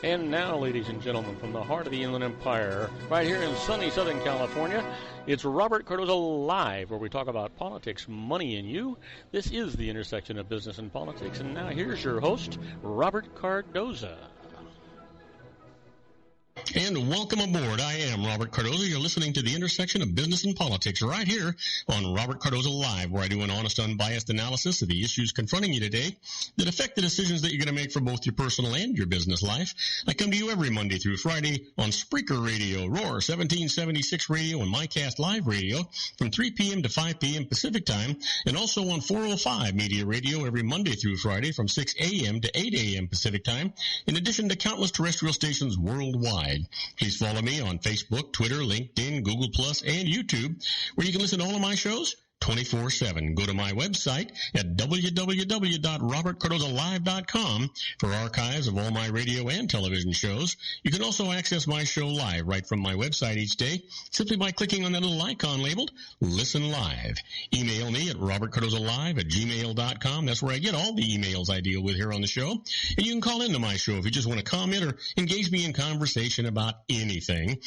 And now, ladies and gentlemen, from the heart of the Inland Empire, right here in sunny Southern California, it's Robert Cardoza Live, where we talk about politics, money, and you. This is the intersection of business and politics. And now here's your host, Robert Cardoza. And welcome aboard. I am Robert Cardoza. You're listening to the intersection of business and politics right here on Robert Cardoza Live, where I do an honest, unbiased analysis of the issues confronting you today that affect the decisions that you're going to make for both your personal and your business life. I come to you every Monday through Friday on Spreaker Radio, Roar 1776 Radio, and MyCast Live Radio from 3 p.m. to 5 p.m. Pacific Time, and also on 405 Media Radio every Monday through Friday from 6 a.m. to 8 a.m. Pacific Time, in addition to countless terrestrial stations worldwide. Please follow me on Facebook, Twitter, LinkedIn, Google+, and YouTube, where you can listen to all of my shows 24/7. Go to my website at www.robertcardozalive.com for archives of all my radio and television shows. You can also access my show live right from my website each day simply by clicking on that little icon labeled Listen Live. Email me at robertcardozalive@gmail.com. That's where I get all the emails I deal with here on the show. And you can call into my show if you just want to comment or engage me in conversation about anything.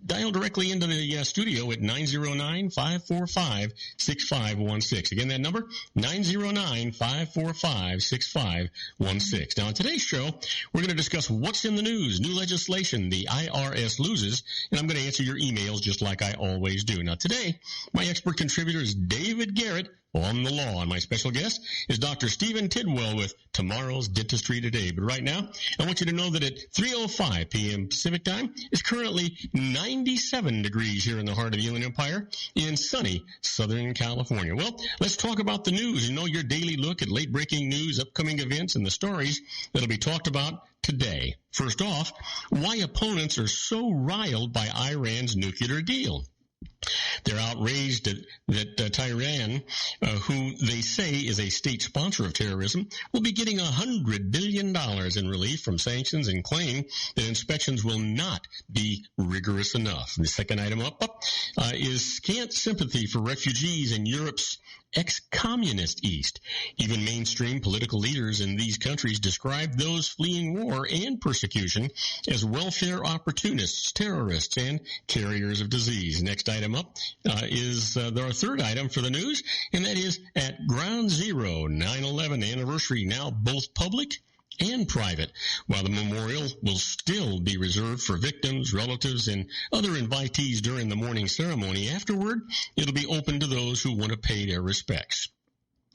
Dial directly into the studio at 909-545-6516. Again, that number, 909-545-6516. Now, on today's show, we're going to discuss what's in the news, new legislation, the IRS loses, and I'm going to answer your emails just like I always do. Now, today, my expert contributor is David Garrett on the law, and my special guest is Dr. Stephen Tidwell with Tomorrow's Dentistry Today. But right now, I want you to know that at 3:05 p.m. Pacific Time, it's currently 97 degrees here in the heart of the Inland Empire in sunny Southern California. Well, let's talk about the news. You know, your daily look at late-breaking news, upcoming events, and the stories that'll be talked about today. First off, why opponents are so riled by Iran's nuclear deal. They're outraged that Tehran, who they say is a state sponsor of terrorism, will be getting $100 billion in relief from sanctions and claim that inspections will not be rigorous enough. The second item up is scant sympathy for refugees in Europe's ex-communist East. Even mainstream political leaders in these countries describe those fleeing war and persecution as welfare opportunists, terrorists, and carriers of disease. Next item up is our third item for the news, and that is at Ground Zero, 9/11 anniversary, now both public and private, while the memorial will still be reserved for victims, relatives, and other invitees during the morning ceremony. Afterward, it'll be open to those who want to pay their respects.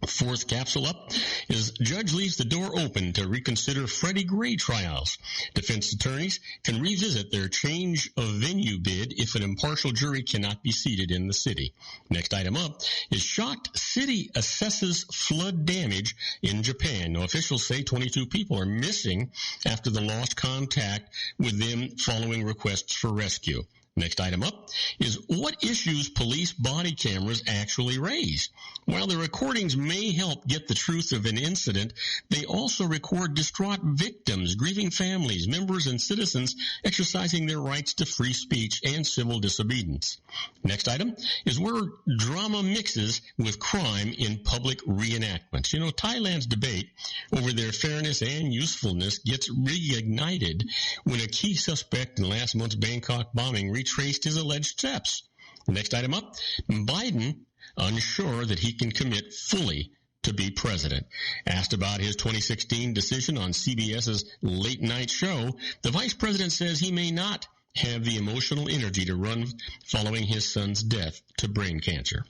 Fourth capsule up is judge leaves the door open to reconsider Freddie Gray trials. Defense attorneys can revisit their change of venue bid if an impartial jury cannot be seated in the city. Next item up is shocked city assesses flood damage in Japan. Now, officials say 22 people are missing after the lost contact with them following requests for rescue. Next item up is what issues police body cameras actually raise. While the recordings may help get the truth of an incident, they also record distraught victims, grieving families, members, and citizens exercising their rights to free speech and civil disobedience. Next item is where drama mixes with crime in public reenactments. You know, Thailand's debate over their fairness and usefulness gets reignited when a key suspect in last month's Bangkok bombing retraced his alleged steps. Next item up, Biden unsure that he can commit fully to be president. Asked about his 2016 decision on CBS's late night show, the vice president says he may not have the emotional energy to run following his son's death to brain cancer.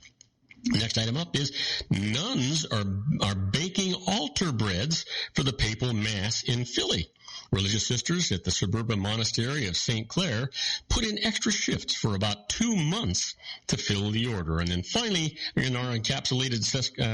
Next item up is nuns are baking altar breads for the papal mass in Philly. Religious sisters at the suburban monastery of St. Clair put in extra shifts for about 2 months to fill the order. And then finally, in our encapsulated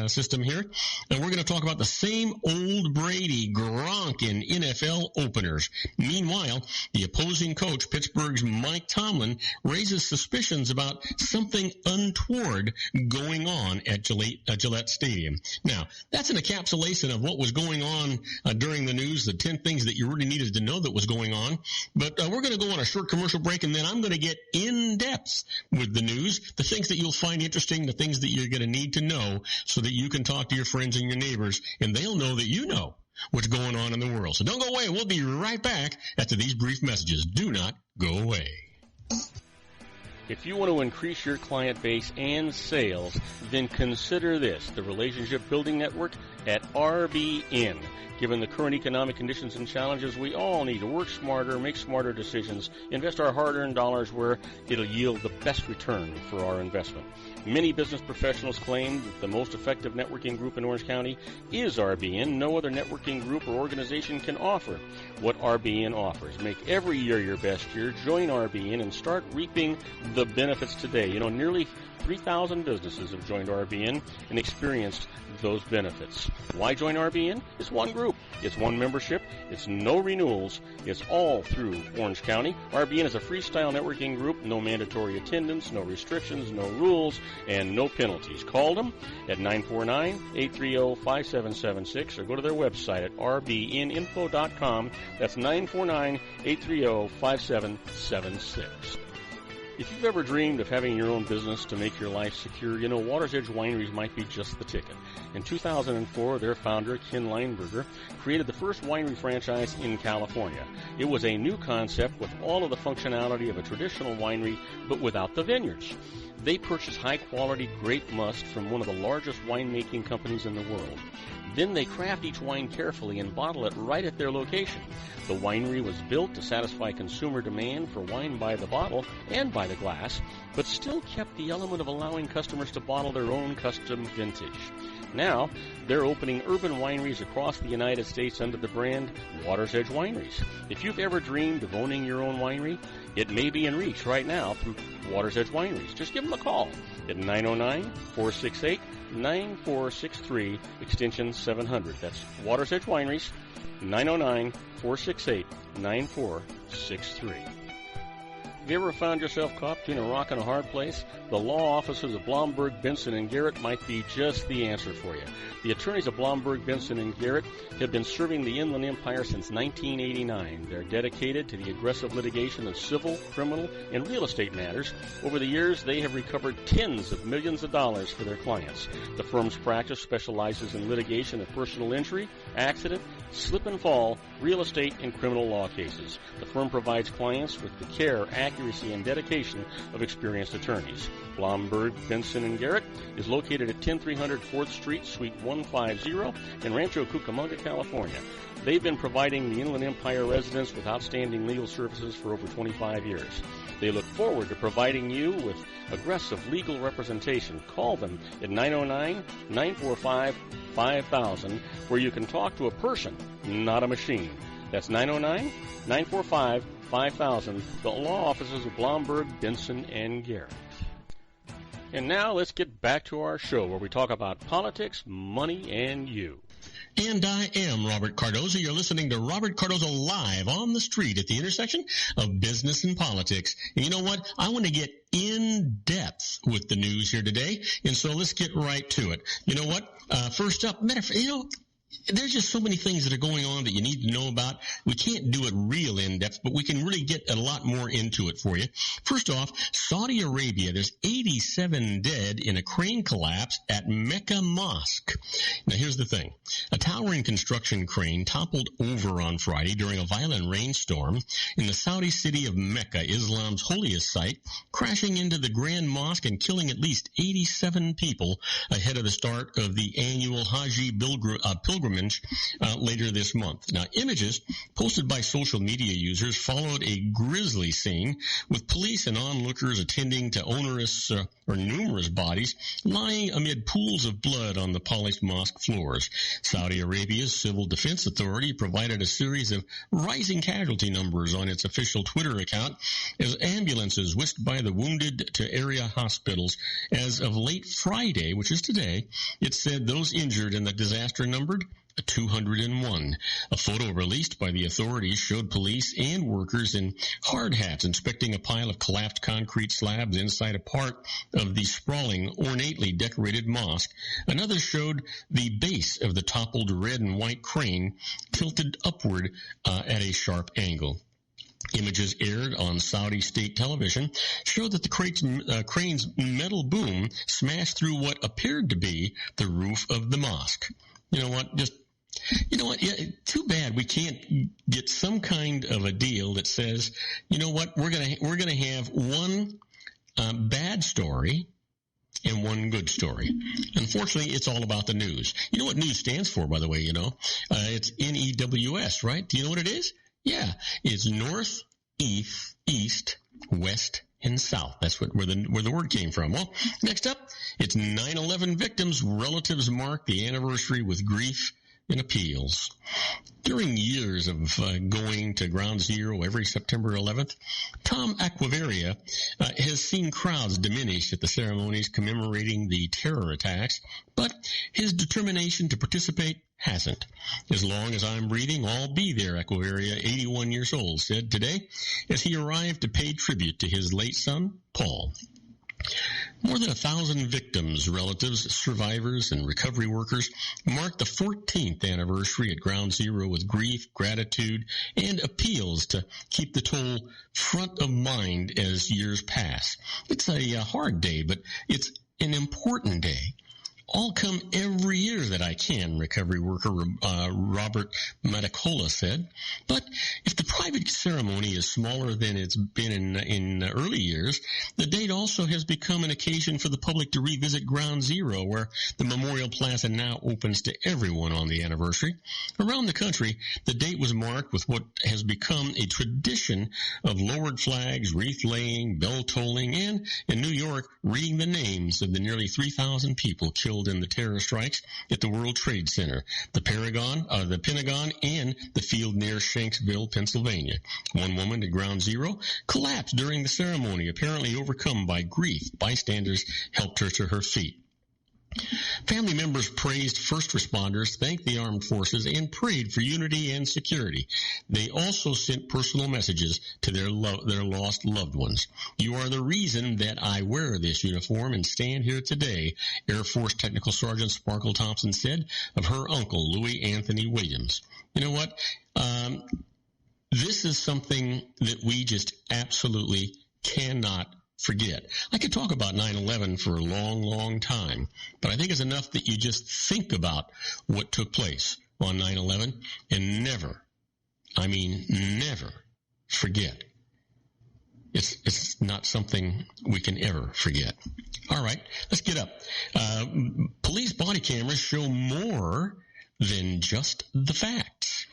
system here, and we're going to talk about the same old Brady, Gronk, in NFL openers. Meanwhile, the opposing coach, Pittsburgh's Mike Tomlin, raises suspicions about something untoward going on at Gillette Stadium. Now, that's an encapsulation of what was going on during the news, the 10 things that you really needed to know that was going on. But we're going to go on a short commercial break, and then I'm going to get in depth with the news, the things that you'll find interesting, the things that you're going to need to know so that you can talk to your friends and your neighbors, and they'll know that you know what's going on in the world. So don't go away. We'll be right back after these brief messages. Do not go away. If you want to increase your client base and sales, then consider this, the Relationship Building Network at RBN. Given the current economic conditions and challenges, we all need to work smarter, make smarter decisions, invest our hard-earned dollars where it'll yield the best return for our investment. Many business professionals claim that the most effective networking group in Orange County is RBN. No other networking group or organization can offer what RBN offers. Make every year your best year. Join RBN and start reaping the benefits today. You know, nearly 3,000 businesses have joined RBN and experienced those benefits. Why join RBN? It's one group. It's one membership. It's no renewals. It's all through Orange County. RBN is a freestyle networking group. No mandatory attendance, no restrictions, no rules, and no penalties. Call them at 949-830-5776 or go to their website at rbninfo.com. That's 949-830-5776. If you've ever dreamed of having your own business to make your life secure, you know, Water's Edge Wineries might be just the ticket. In 2004, their founder, Ken Lineberger, created the first winery franchise in California. It was a new concept with all of the functionality of a traditional winery, but without the vineyards. They purchased high-quality grape must from one of the largest winemaking companies in the world. Then they craft each wine carefully and bottle it right at their location. The winery was built to satisfy consumer demand for wine by the bottle and by the glass, but still kept the element of allowing customers to bottle their own custom vintage. Now, they're opening urban wineries across the United States under the brand Water's Edge Wineries. If you've ever dreamed of owning your own winery, it may be in reach right now through Water's Edge Wineries. Just give them a call at 909-468-9463, extension 700. That's Water's Edge Wineries, 909-468-9463. Have you ever found yourself caught between a rock and a hard place? The law offices of Blomberg, Benson, and Garrett might be just the answer for you. The attorneys of Blomberg, Benson, and Garrett have been serving the Inland Empire since 1989. They're dedicated to the aggressive litigation of civil, criminal, and real estate matters. Over the years, they have recovered tens of millions of dollars for their clients. The firm's practice specializes in litigation of personal injury, accident, slip and fall, real estate, and criminal law cases. The firm provides clients with the care, accuracy, and dedication of experienced attorneys. Blomberg, Benson, and Garrett is located at 10300 4th Street, Suite 150 in Rancho Cucamonga, California. They've been providing the Inland Empire residents with outstanding legal services for over 25 years. They look forward to providing you with aggressive legal representation. Call them at 909-945-5000, where you can talk to a person, not a machine. That's 909-945-5000, the law offices of Blomberg, Benson, and Garrett. And now let's get back to our show where we talk about politics, money, and you. And I am Robert Cardoza. You're listening to Robert Cardoza Live on the street at the intersection of business and politics. And you know what? I want to get in depth with the news here today. And so let's get right to it. You know what? First up, there's just so many things that are going on that you need to know about. We can't do it real in-depth, but we can really get a lot more into it for you. First off, Saudi Arabia, there's 87 dead in a crane collapse at Mecca Mosque. Now, here's the thing. A towering construction crane toppled over on Friday during a violent rainstorm in the Saudi city of Mecca, Islam's holiest site, crashing into the Grand Mosque and killing at least 87 people ahead of the start of the annual Hajj pilgrimage later this month. Now, images posted by social media users followed a grisly scene with police and onlookers attending to numerous bodies lying amid pools of blood on the polished mosque floors. Saudi Arabia's Civil Defense Authority provided a series of rising casualty numbers on its official Twitter account as ambulances whisked by the wounded to area hospitals. As of late Friday, which is today, it said those injured in the disaster numbered 201. A photo released by the authorities showed police and workers in hard hats inspecting a pile of collapsed concrete slabs inside a part of the sprawling, ornately decorated mosque. Another showed the base of the toppled red and white crane tilted upward at a sharp angle. Images aired on Saudi state television showed that the crane's metal boom smashed through what appeared to be the roof of the mosque. You know what? You know what? Yeah, too bad we can't get some kind of a deal that says, you know what, we're gonna have one bad story and one good story. Unfortunately, it's all about the news. You know what news stands for, by the way? It's NEWS, right? Do you know what it is? Yeah, it's North, East, West, and South. That's where the word came from. Well, next up, it's 9/11 victims. Relatives mark the anniversary with grief and appeals. During years of going to Ground Zero every September 11th, Tom Acquaviva has seen crowds diminish at the ceremonies commemorating the terror attacks, but his determination to participate hasn't. As long as I'm breathing, I'll be there, Acquaviva, 81 years old, said today as he arrived to pay tribute to his late son, Paul. More than 1,000 victims, relatives, survivors, and recovery workers marked the 14th anniversary at Ground Zero with grief, gratitude, and appeals to keep the toll front of mind as years pass. It's a hard day, but it's an important day. I'll come every year that I can, recovery worker Robert Matacola said. But if the private ceremony is smaller than it's been in early years, the date also has become an occasion for the public to revisit Ground Zero, where the Memorial Plaza now opens to everyone on the anniversary. Around the country, the date was marked with what has become a tradition of lowered flags, wreath laying, bell tolling, and, in New York, reading the names of the nearly 3,000 people killed in the terror strikes at the World Trade Center, the Pentagon, and the field near Shanksville, Pennsylvania. One woman at Ground Zero collapsed during the ceremony, apparently overcome by grief. Bystanders helped her to her feet. Family members praised first responders, thanked the armed forces, and prayed for unity and security. They also sent personal messages to their lost loved ones. You are the reason that I wear this uniform and stand here today, Air Force Technical Sergeant Sparkle Thompson said of her uncle, Louis Anthony Williams. You know what? This is something that we just absolutely cannot forget. I could talk about 9/11 for a long, long time, but I think it's enough that you just think about what took place on 9/11 and never forget. It's not something we can ever forget. All right, let's get up. Police body cameras show more than just the facts.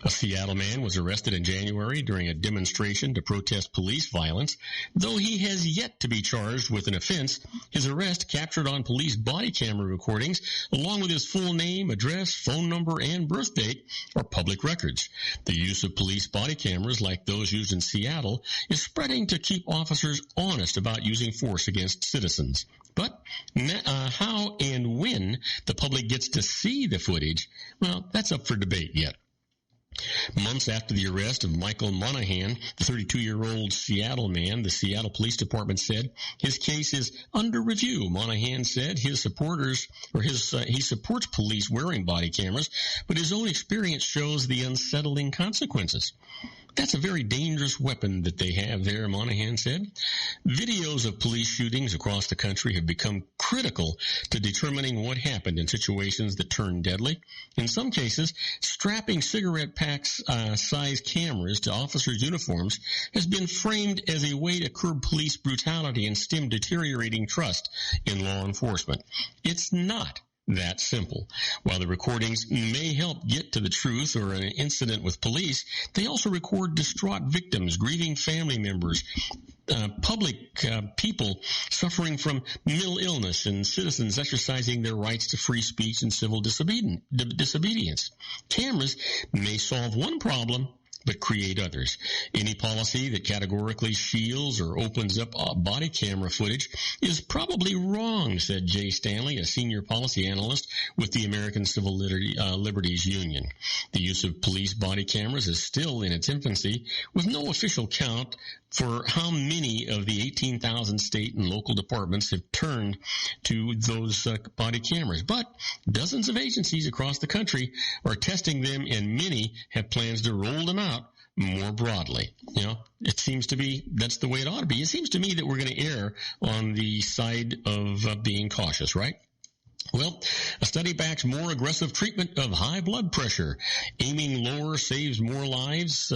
A Seattle man was arrested in January during a demonstration to protest police violence. Though he has yet to be charged with an offense, his arrest, captured on police body camera recordings, along with his full name, address, phone number, and birth date, are public records. The use of police body cameras, like those used in Seattle, is spreading to keep officers honest about using force against citizens. But how and when the public gets to see the footage, well, that's up for debate yet. Months after the arrest of Michael Monahan, the 32-year-old Seattle man, the Seattle Police Department said his case is under review. Monahan said he supports police wearing body cameras, but his own experience shows the unsettling consequences. That's a very dangerous weapon that they have there, Monahan said. Videos of police shootings across the country have become critical to determining what happened in situations that turn deadly. In some cases, strapping cigarette packs size cameras to officers' uniforms has been framed as a way to curb police brutality and stem deteriorating trust in law enforcement. It's not that simple. While the recordings may help get to the truth or an incident with police, they also record distraught victims, grieving family members, public people suffering from mental illness, and citizens exercising their rights to free speech and civil disobedience. Cameras may solve one problem, but create others. Any policy that categorically shields or opens up body camera footage is probably wrong, said Jay Stanley, a senior policy analyst with the American Civil Liberties Union. The use of police body cameras is still in its infancy, with no official count for how many of the 18,000 state and local departments have turned to those body cameras. But dozens of agencies across the country are testing them, and many have plans to roll them out more broadly. You know, it seems to be that's the way it ought to be. It seems to me that we're going to err on the side of being cautious, right? Well, a study backs more aggressive treatment of high blood pressure. Aiming lower saves more lives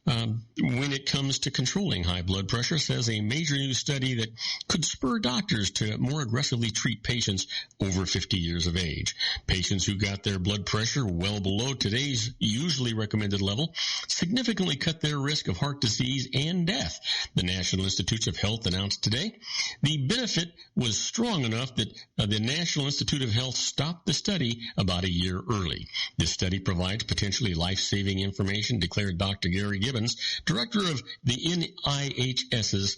when it comes to controlling high blood pressure, says a major new study that could spur doctors to more aggressively treat patients over 50 years of age. Patients who got their blood pressure well below today's usually recommended level significantly cut their risk of heart disease and death, the National Institutes of Health announced today. The benefit was strong enough that the National Institute of Health stopped the study about a year early. This study provides potentially life-saving information, declared Dr. Gary Gibbons, director of the NIHS's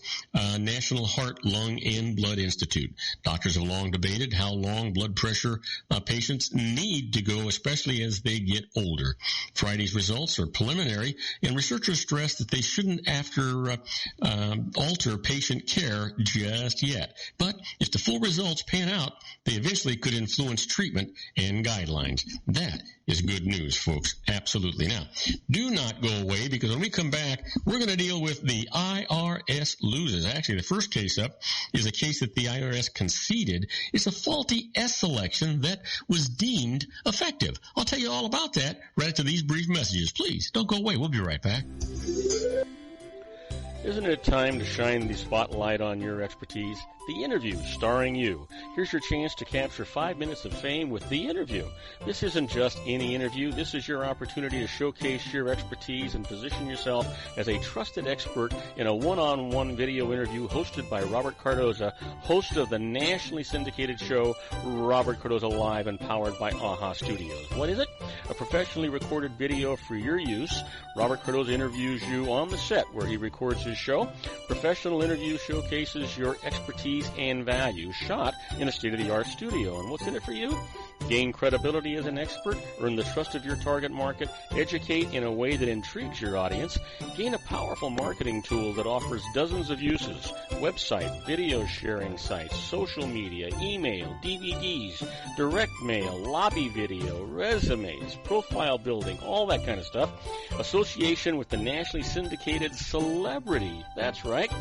National Heart, Lung, and Blood Institute. Doctors have long debated how long blood pressure patients need to go, especially as they get older. Friday's results are preliminary, and researchers stress that they shouldn't alter patient care just yet. But if the full results pan out, they eventually could influence treatment and guidelines. That is good news, folks. Absolutely. Now, do not go away, because when we come back, we're going to deal with the IRS loses. Actually, the first case up is a case that the IRS conceded. It's a faulty S selection that was deemed effective. I'll tell you all about that right after these brief messages. Please, don't go away. We'll be right back. Isn't it time to shine the spotlight on your expertise? The Interview, starring you. Here's your chance to capture 5 minutes of fame with The Interview. This isn't just any interview. This is your opportunity to showcase your expertise and position yourself as a trusted expert in a one-on-one video interview hosted by Robert Cardoza, host of the nationally syndicated show Robert Cardoza Live, and powered by AHA Studios. What is it? A professionally recorded video for your use. Robert Cardoza interviews you on the set where he records his show. Professional interview showcases your expertise and value, shot in a state-of-the-art studio. And what's in it for you? Gain credibility as an expert, earn the trust of your target market, educate in a way that intrigues your audience, gain a powerful marketing tool that offers dozens of uses, website, video sharing sites, social media, email, DVDs, direct mail, lobby video, resumes, profile building, all that kind of stuff. Association with the nationally syndicated celebrity. That's right.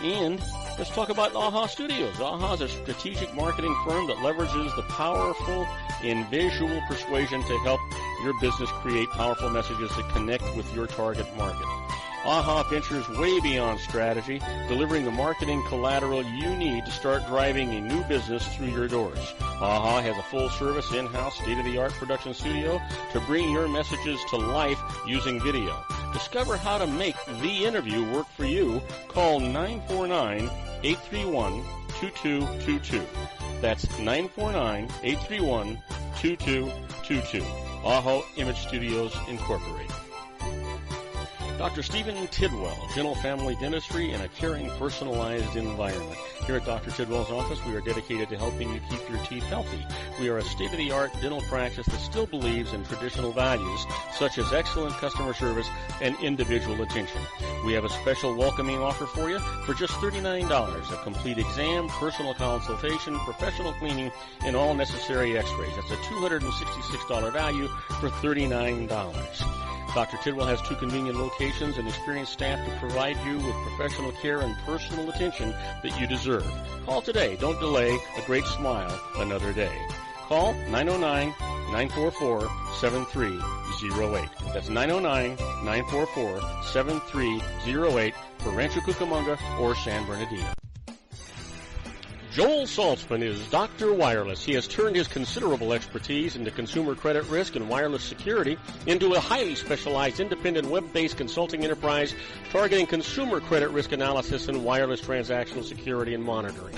And let's talk about AHA Studios. AHA is a strategic marketing firm that leverages the powerful in visual persuasion to help your business create powerful messages that connect with your target market. AHA ventures way beyond strategy, delivering the marketing collateral you need to start driving a new business through your doors. AHA has a full-service, in-house, state-of-the-art production studio to bring your messages to life using video. Discover how to make The Interview work for you. Call 949-831-2222. That's 949-831-2222. AHA Image Studios, Incorporated. Dr. Stephen Tidwell, Dental Family Dentistry in a caring, personalized environment. Here at Dr. Tidwell's office, we are dedicated to helping you keep your teeth healthy. We are a state-of-the-art dental practice that still believes in traditional values, such as excellent customer service and individual attention. We have a special welcoming offer for you for just $39, a complete exam, personal consultation, professional cleaning, and all necessary x-rays. That's a $266 value for $39. Dr. Tidwell has 2 convenient locations and experienced staff to provide you with professional care and personal attention that you deserve. Call today. Don't delay. A great smile another day. Call 909-944-7308. That's 909-944-7308 for Rancho Cucamonga or San Bernardino. Joel Saltzman is Dr. Wireless. He has turned his considerable expertise into consumer credit risk and wireless security into a highly specialized independent web-based consulting enterprise targeting consumer credit risk analysis and wireless transactional security and monitoring.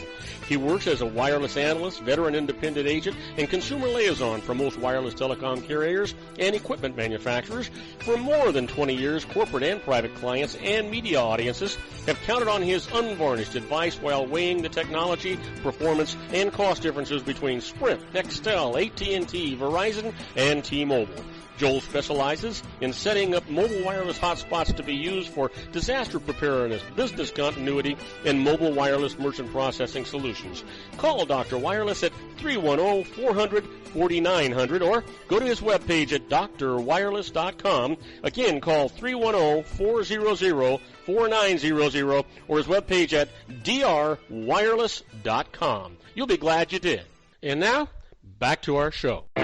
He works as a wireless analyst, veteran independent agent, and consumer liaison for most wireless telecom carriers and equipment manufacturers. For more than 20 years, corporate and private clients and media audiences have counted on his unvarnished advice while weighing the technology, performance, and cost differences between Sprint, Nextel, AT&T, Verizon, and T-Mobile. Joel specializes in setting up mobile wireless hotspots to be used for disaster preparedness, business continuity, and mobile wireless merchant processing solutions. Call Dr. Wireless at 310-400-4900 or go to his webpage at drwireless.com. Again, call 310-400-4900 or his webpage at drwireless.com. You'll be glad you did. And now, back to our show. The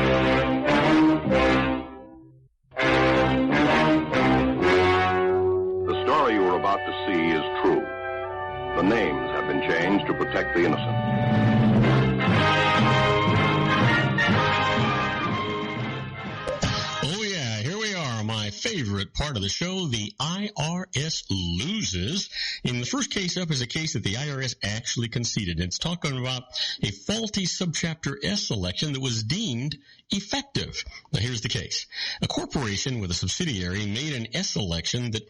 story you are about to see is true. The names have been changed to protect the innocent. Oh, yeah, here we are, my favorite part of the show, the IRS loses. And the first case up is a case that the IRS actually conceded. It's talking about a faulty subchapter S election that was deemed effective. Now, here's the case. A corporation with a subsidiary made an S election that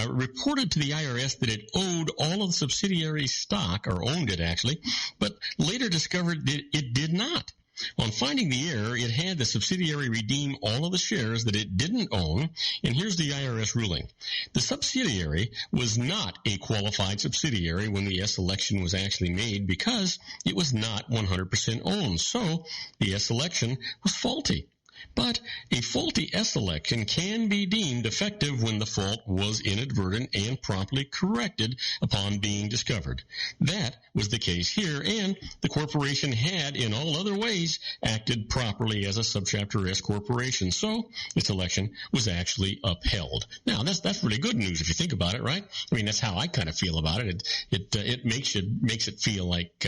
reported to the IRS that it owed all of the subsidiary stock, or owned it actually, but later discovered that it did not. On finding the error, it had the subsidiary redeem all of the shares that it didn't own, and here's the IRS ruling. The subsidiary was not a qualified subsidiary when the S election was actually made because it was not 100% owned, so the S election was faulty. But a faulty S election can be deemed effective when the fault was inadvertent and promptly corrected upon being discovered. That was the case here, and the corporation had, in all other ways, acted properly as a subchapter S corporation, so its election was actually upheld. Now, that's really good news if you think about it, right? I mean, that's how I kind of feel about it. It makes it feel like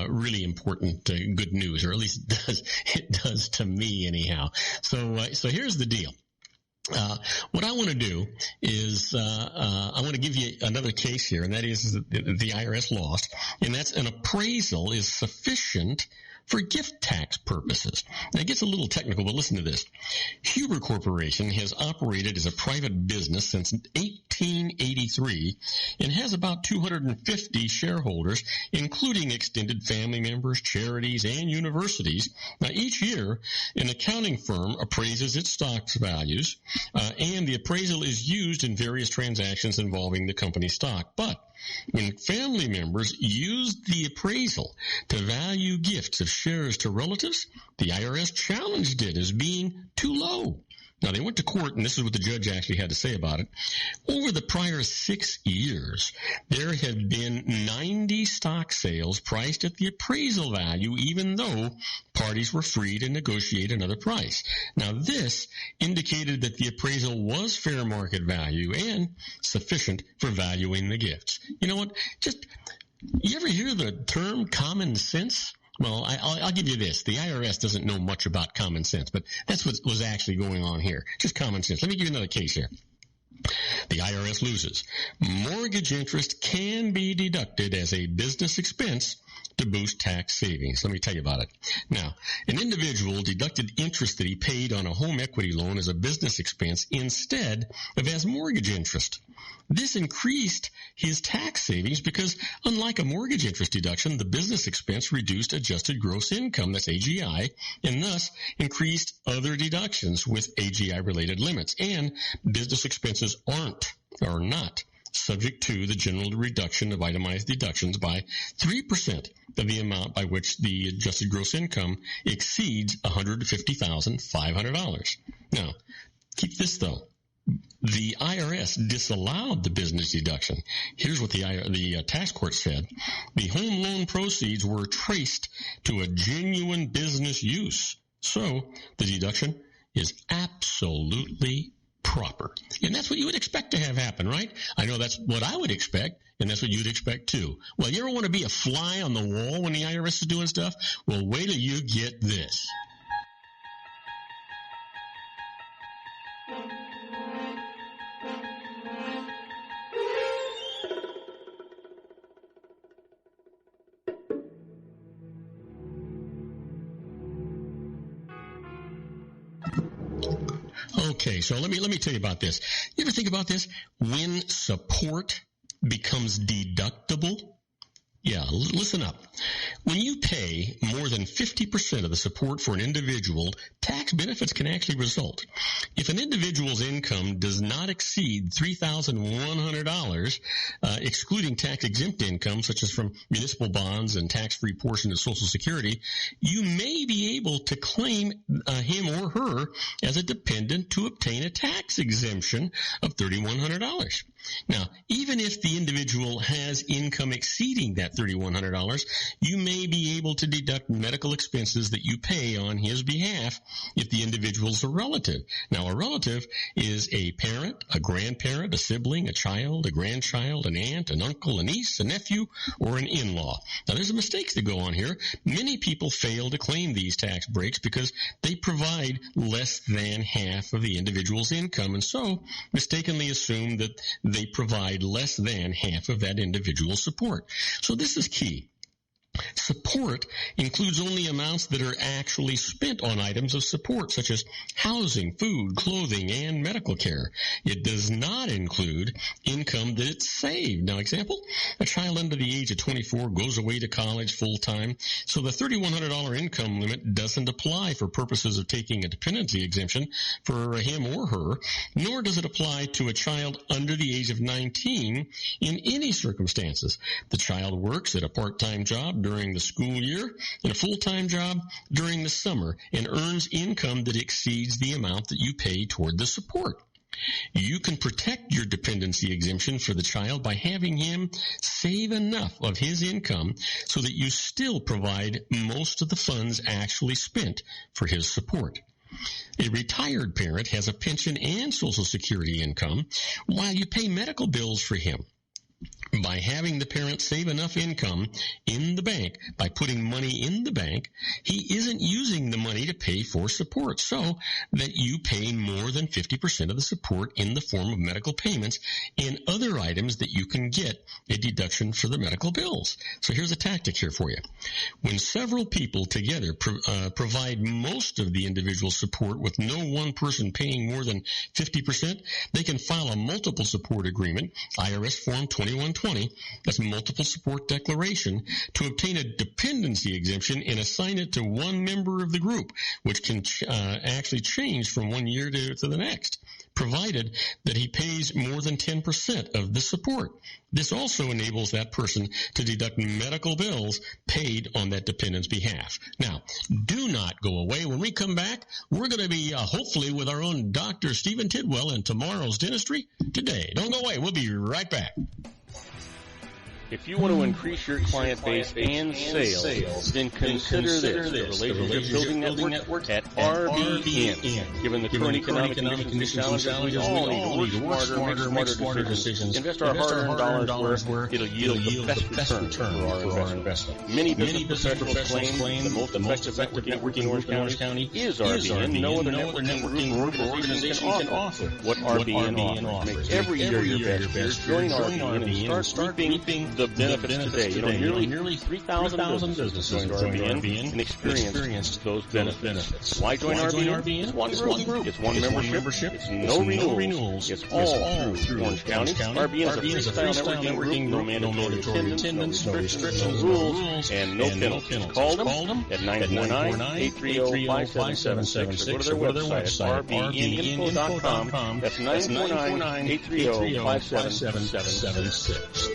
really important good news, or at least it does to me anyhow. So here's the deal. What I want to do is I want to give you another case here, and that is the IRS lost, and that's an appraisal is sufficient for gift tax purposes. Now, it gets a little technical, but listen to this. Huber Corporation has operated as a private business since 1883 and has about 250 shareholders, including extended family members, charities, and universities. Now, each year, an accounting firm appraises its stock's values, and the appraisal is used in various transactions involving the company's stock. But when family members used the appraisal to value gifts of shares to relatives, the IRS challenged it as being too low. Now, they went to court, and this is what the judge actually had to say about it. Over the prior 6 years, there had been 90 stock sales priced at the appraisal value, even though parties were free to negotiate another price. Now, this indicated that the appraisal was fair market value and sufficient for valuing the gifts. You know what? You ever hear the term common sense? Well, I'll give you this. The IRS doesn't know much about common sense, but that's what was actually going on here. Just common sense. Let me give you another case here. The IRS loses. Mortgage interest can be deducted as a business expense to boost tax savings. Let me tell you about it. Now, an individual deducted interest that he paid on a home equity loan as a business expense instead of as mortgage interest. This increased his tax savings because, unlike a mortgage interest deduction, the business expense reduced adjusted gross income, that's AGI, and thus increased other deductions with AGI-related limits. And business expenses are not subject to the general reduction of itemized deductions by 3% of the amount by which the adjusted gross income exceeds $150,500. Now, keep this though. The IRS disallowed the business deduction. Here's what the tax court said. The home loan proceeds were traced to a genuine business use, so the deduction is absolutely proper. And that's what you would expect to have happen, right? I know that's what I would expect, and that's what you'd expect too. Well, you ever want to be a fly on the wall when the IRS is doing stuff? Well, wait till you get this. Okay, so let me tell you about this. You ever think about this? When support becomes deductible? Yeah, listen up. When you pay more than 50% of the support for an individual, tax benefits can actually result. If an individual's income does not exceed $3,100, excluding tax-exempt income, such as from municipal bonds and tax-free portion of Social Security, you may be able to claim him or her as a dependent to obtain a tax exemption of $3,100. Now, even if the individual has income exceeding that that $3,100, you may be able to deduct medical expenses that you pay on his behalf if the individual's a relative. Now, a relative is a parent, a grandparent, a sibling, a child, a grandchild, an aunt, an uncle, a niece, a nephew, or an in-law. Now, there's a mistake that go on here. Many people fail to claim these tax breaks because they provide less than half of the individual's income, and so mistakenly assume that they provide less than half of that individual's support. So this is key. Support includes only amounts that are actually spent on items of support, such as housing, food, clothing, and medical care. It does not include income that it's saved. Now, example, a child under the age of 24 goes away to college full-time, so the $3,100 income limit doesn't apply for purposes of taking a dependency exemption for him or her, nor does it apply to a child under the age of 19 in any circumstances. The child works at a part-time job during the school year and a full-time job during the summer and earns income that exceeds the amount that you pay toward the support. You can protect your dependency exemption for the child by having him save enough of his income so that you still provide most of the funds actually spent for his support. A retired parent has a pension and Social Security income while you pay medical bills for him. By having the parent save enough income in the bank, by putting money in the bank, he isn't using the money to pay for support, so that you pay more than 50% of the support in the form of medical payments and other items that you can get a deduction for the medical bills. So here's a tactic here for you. When several people together provide most of the individual support with no one person paying more than 50%, they can file a multiple support agreement, IRS Form 2120, that's multiple support declaration, to obtain a dependency exemption and assign it to one member of the group, which can actually change from 1 year to the next, provided that he pays more than 10% of the support. This also enables that person to deduct medical bills paid on that dependent's behalf. Now, do not go away. When we come back, we're going to be hopefully with our own Dr. Stephen Tidwell in Tomorrow's Dentistry Today. Don't go away. We'll be right back. If you want to increase your client base and sales, then consider this, the Relationship Building Network at RBN. Given the current economic conditions and challenges, we all need to work smarter, make smarter decisions, invest our hard-earned dollars where it'll yield the best return for our investment. Many business professionals claim the most effective networking in Orange County is RBN. No other networking group or organization can offer what RBN offers. Make every year your best year. Join RBN and start reaping the benefits today. Nearly 3,000 businesses joined RBN and experienced those benefits. Why join RBN? It's one group. It's one membership. It's no renewals. It's all through Orange County. RBN is a freestyle networking group. No mandatory attendance, no restrictions, rules, and no penalties. Call them at 949-830-5776 or go to their website at rbninfo.com. That's 949-830-5776.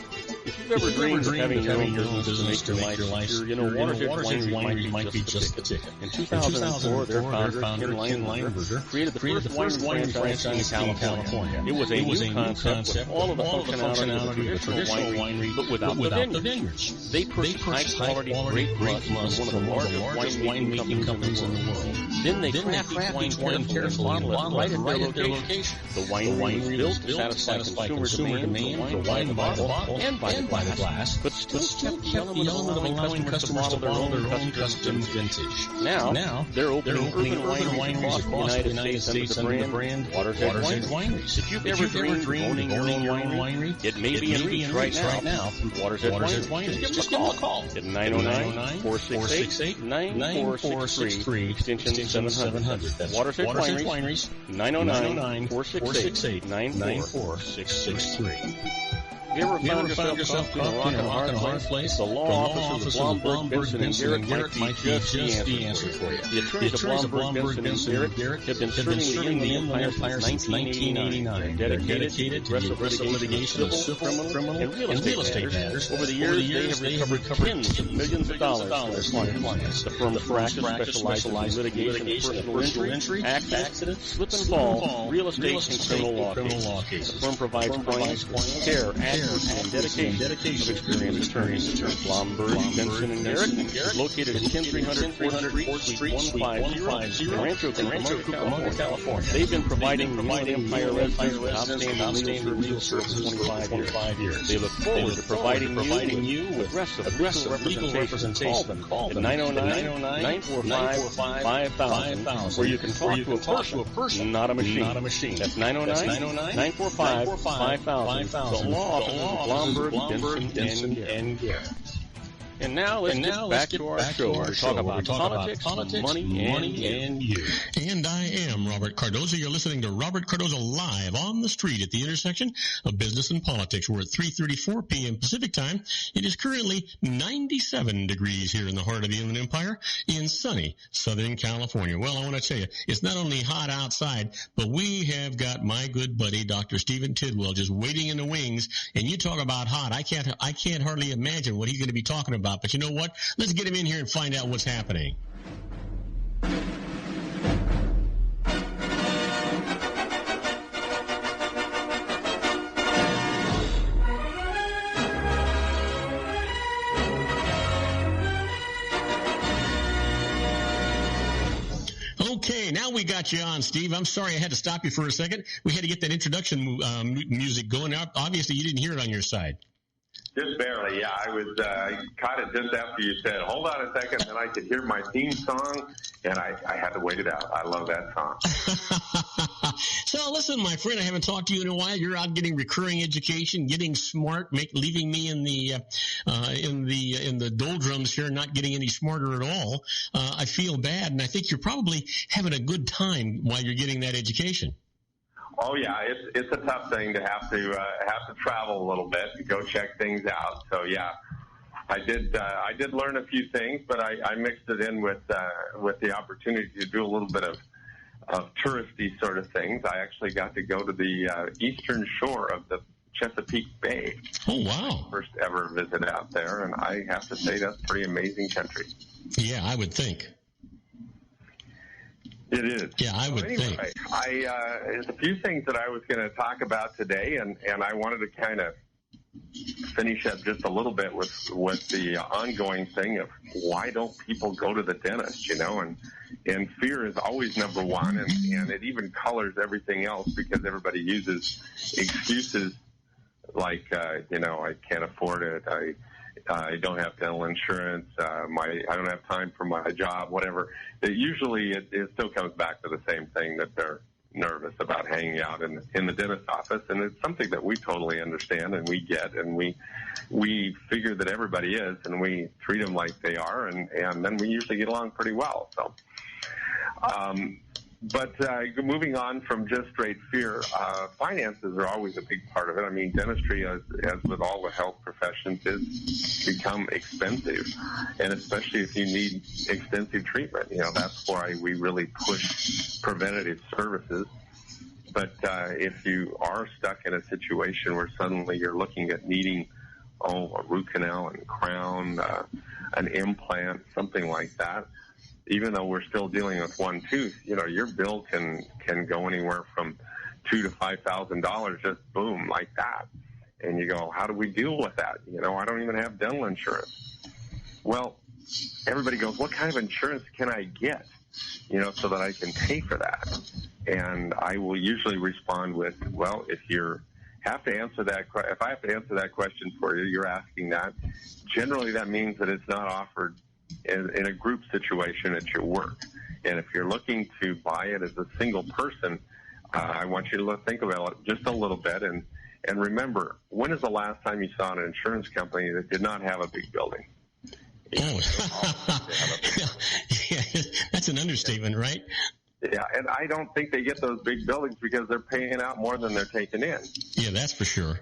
If you've ever dreamed of having your own business to make your life secure, Water's Edge Winery might be just the ticket. In 2004, their founder, Ken Leinberger, created the first winery franchise in California. It was a new concept with all of the functionality of a traditional winery, but without the vineyards. They purchased high-quality, great musk from one of the largest winemaking companies in the world. Then they crafted each wine carefully and bottled it right at their location. The winery was built to satisfy consumer demand for wine by the bottle and by the glass, but still kept the element of allowing customers to bottle their own custom vintage. Now, they're opening urban wineries across the United States under the brand Water's Edge Wineries. If you've ever dreamed of owning your own winery, it may be in reach right now through Water's Edge Wineries. Just give them a call at 909-468-9463, extension 700. That's Water's Edge Wineries, 909-468-9463. You ever found yourself caught in a rock and a hard place? The law offices of Blomberg, Benson, and Garrett might be just the answer for you. The attorneys of Blomberg, Benson, and Garrett have been serving the Inland Empire since 1989. They're dedicated to aggressive litigation of civil, criminal, and real estate matters. Over the years, they have recovered tens of millions of dollars for their clients. The firm's practice specializes in litigation of personal injury, accidents, slip and fall, real estate, and criminal law cases. The firm provides clients care, and dedication of experienced attorneys. Blomberg, Benson, and Garrett is located at 10300 4th Street, 150 in Rancho Cucamonga, California. They've been providing Inland Empire residents with outstanding legal service for 25 years. They look forward to providing you with aggressive legal representation. Call them at 909-945-5000, where you can talk to a person, not a machine. That's 909-945-5000. The law offices of Blomberg, Benson, and Garrett. And now let's get back to our show where we talk about politics, money, and you. And I am Robert Cardoza. You're listening to Robert Cardoza live on the street at the intersection of business and politics. We're at 3:34 p.m. Pacific time. It is currently 97 degrees here in the heart of the Inland Empire in sunny Southern California. Well, I want to tell you, it's not only hot outside, but we have got my good buddy, Dr. Stephen Tidwell, just waiting in the wings. And you talk about hot. I can't hardly imagine what he's going to be talking about. But you know what? Let's get him in here and find out what's happening. Okay, now we got you on, Steve. I'm sorry I had to stop you for a second. We had to get that introduction music going. Obviously, you didn't hear it on your side. Just barely, yeah. I was caught it just after you said, hold on a second, then I could hear my theme song, and I had to wait it out. I love that song. So listen, my friend, I haven't talked to you in a while. You're out getting recurring education, getting smart, leaving me in the doldrums here, not getting any smarter at all. I feel bad, and I think you're probably having a good time while you're getting that education. Oh yeah, it's a tough thing to have to travel a little bit to go check things out. So yeah, I did learn a few things, but I mixed it in with the opportunity to do a little bit of touristy sort of things. I actually got to go to the eastern shore of the Chesapeake Bay. Oh wow! First ever visit out there, and I have to say that's pretty amazing country. Yeah, I would think. It is. Yeah, I would think. There's a few things that I was going to talk about today, and I wanted to kind of finish up just a little bit with the ongoing thing of why don't people go to the dentist, and fear is always number one, and it even colors everything else because everybody uses excuses like, I can't afford it, I don't have dental insurance, I don't have time for my job, whatever. Usually it still comes back to the same thing, that they're nervous about hanging out in the dentist office, and it's something that we totally understand and we get, and we figure that everybody is, and we treat them like they are, and then we usually get along pretty well. So, but moving on from just straight fear, finances are always a big part of it. I mean, dentistry, as with all the health professions, is become expensive, and especially if you need extensive treatment. That's why we really push preventative services. But if you are stuck in a situation where suddenly you're looking at needing a root canal and crown, an implant, something like that, even though we're still dealing with one tooth, your bill can go anywhere from $2,000 to $5,000, just boom, like that. And you go, how do we deal with that? I don't even have dental insurance. Well, everybody goes, what kind of insurance can I get, so that I can pay for that? And I will usually respond with, well, if I have to answer that question for you, you're asking that. Generally, that means that it's not offered in a group situation at your work. And if you're looking to buy it as a single person, I want you to think about it just a little bit. And remember, when is the last time you saw an insurance company that did not have a big building? Oh, yeah, that's an understatement, right? Yeah, and I don't think they get those big buildings because they're paying out more than they're taking in. Yeah, that's for sure.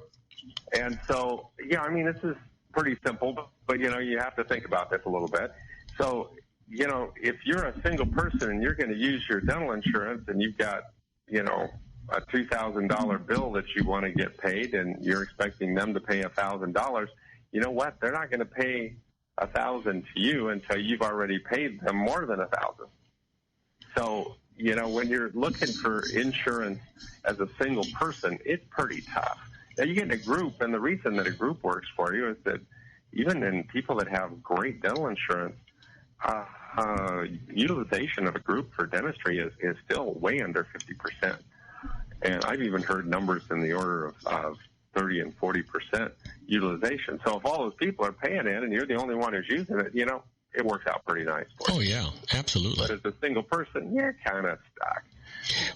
And so, this is pretty simple, but you have to think about this a little bit. So, if you're a single person and you're going to use your dental insurance and you've got, a $2,000 bill that you want to get paid and you're expecting them to pay $1,000, you know what? They're not going to pay $1,000 to you until you've already paid them more than $1,000. So, when you're looking for insurance as a single person, it's pretty tough. Now you get in a group, and the reason that a group works for you is that even in people that have great dental insurance, utilization of a group for dentistry is still way under 50%. And I've even heard numbers in the order of 30 and 40% utilization. So if all those people are paying in and you're the only one who's using it, it works out pretty nice for you. Oh, yeah, absolutely. But as a single person, you're kind of stuck.